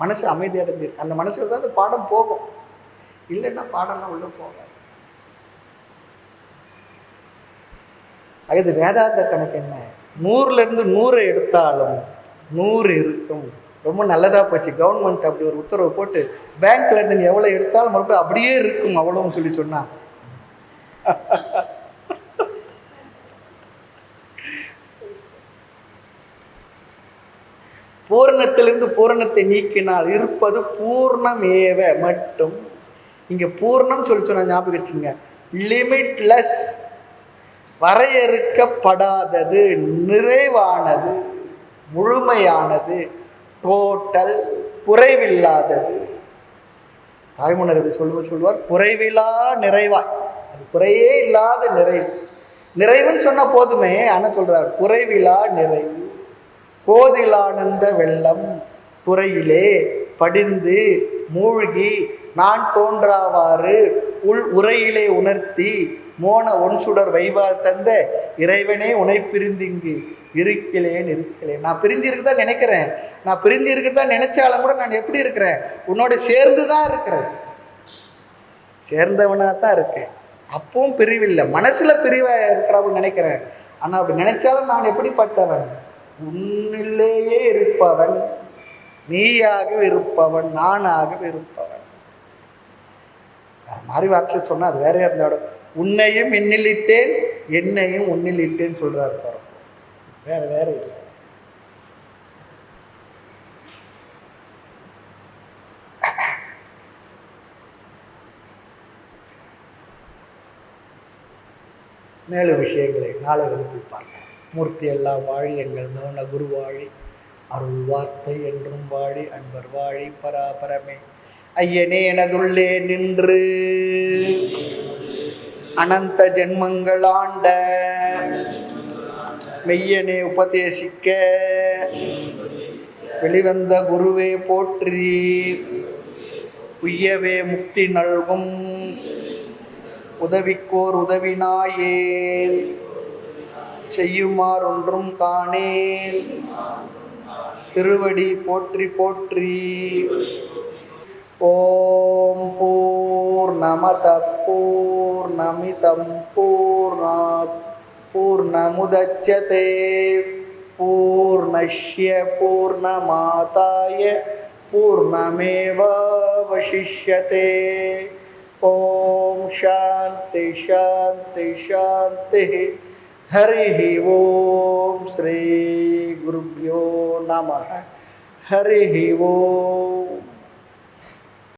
மனசு அமைதி அடைஞ்சிருக்கு. அந்த மனசுல தான் அந்த பாடம் போகும். இல்லைன்னா பாடம்லாம் உள்ள போகாது. அது வேதாந்த கணக்கு என்ன? 100லேருந்து 100 எடுத்தாலும் 100 இருக்கும். ரொம்ப நல்லதா போச்சு. கவர்மெண்ட் அப்படி ஒரு உத்தரவு போட்டு பேங்க்ல இருந்து எவ்வளவு எடுத்தாலும் மறுபடியும் அப்படியே இருக்கும் அவ்வளவுன்னு சொல்லி சொன்னா, பூரணத்திலிருந்து பூரணத்தை நீக்கினால் இருப்பது பூர்ணம் ஏவ மட்டும். இங்க பூர்ணம் சொல்லி சொன்ன ஞாபகம் வச்சுங்க. லிமிட்லெஸ், வரையறுக்கப்படாதது, நிறைவானது, முழுமையானது, டோட்டல், குறைவில்லாதது. தாய்மன்னர் இதை சொல்லுவார், குறைவிலா நிறைவாய். அது குறையே இல்லாத நிறைவு. நிறைவுன்னு சொன்னா போதுமே, ஆனா சொல்றார் குறைவிலா நிறைவு. கோதிலானந்த வெள்ளம் துறையிலே படிந்து மூழ்கி நான் தோன்றாவாறு உள் உரையிலே உணர்த்தி மோன ஒன் சுடர் வைவால் தந்த இறைவனே உனை பிரிந்து இங்கு இருக்கிறேன். நான் பிரிஞ்சு இருக்குதான் நினைக்கிறேன். நான் பிரிஞ்சு இருக்கிறதா நினைச்சாலும் கூட நான் எப்படி இருக்கிறேன்? உன்னோட சேர்ந்து தான் இருக்கிறேன். சேர்ந்தவனா தான் இருக்கேன். அப்பவும் பிரிவில்லை, மனசுல பிரிவா இருக்கிறான்னு நினைக்கிறேன். ஆனா அப்படி நினைச்சாலும் நான் எப்படிப்பட்டவன்? உன்னிலேயே இருப்பவன், நீயாக இருப்பவன், நானாக இருப்பவன். மாறி வார்த்தையில் சொன்னா அது வேற இருந்த உன்னையும் என்னிலிட்டேன், என்னையும் உன்னிலிட்டேன்னு சொல்றாரு பாரு. வேற வேற இல்லை. மேலும் விஷயங்களை நாளை வகுப்பில் பார்க்கலாம். மூர்த்தி எல்லாம் வாழி, எங்கள் மௌன குரு வாழி, அருள் வார்த்தை என்றும் வாழி, அன்பர் வாழி பராபரமே. ஐயனே எனதுள்ளே நின்று அனந்த ஜென்மங்கள் ஆண்ட மெய்யனே உபதேசிக்க வெளிவந்த குருவே போற்றி. உய்யவே முக்தி நல்கும் உதவிக்கோர் உதவினாயேன், செய்யுமாறு ஒன்றும் காணேன். திருவடி போற்றி போற்றி. ஓம் பூர்ணமத பூர்ணமிதம் பூர்ணாத் பூர்ணமுதச்யதே பூர்ணஸ்ய பூர்ணமாதாய பூர்ணமேவாவசிஷ்யதே. ஓம் சாந்தி சாந்தி சாந்தி. ஹரி ஓம். ஸ்ரீ குருப்யோ நமः. ஹரி ஓம்.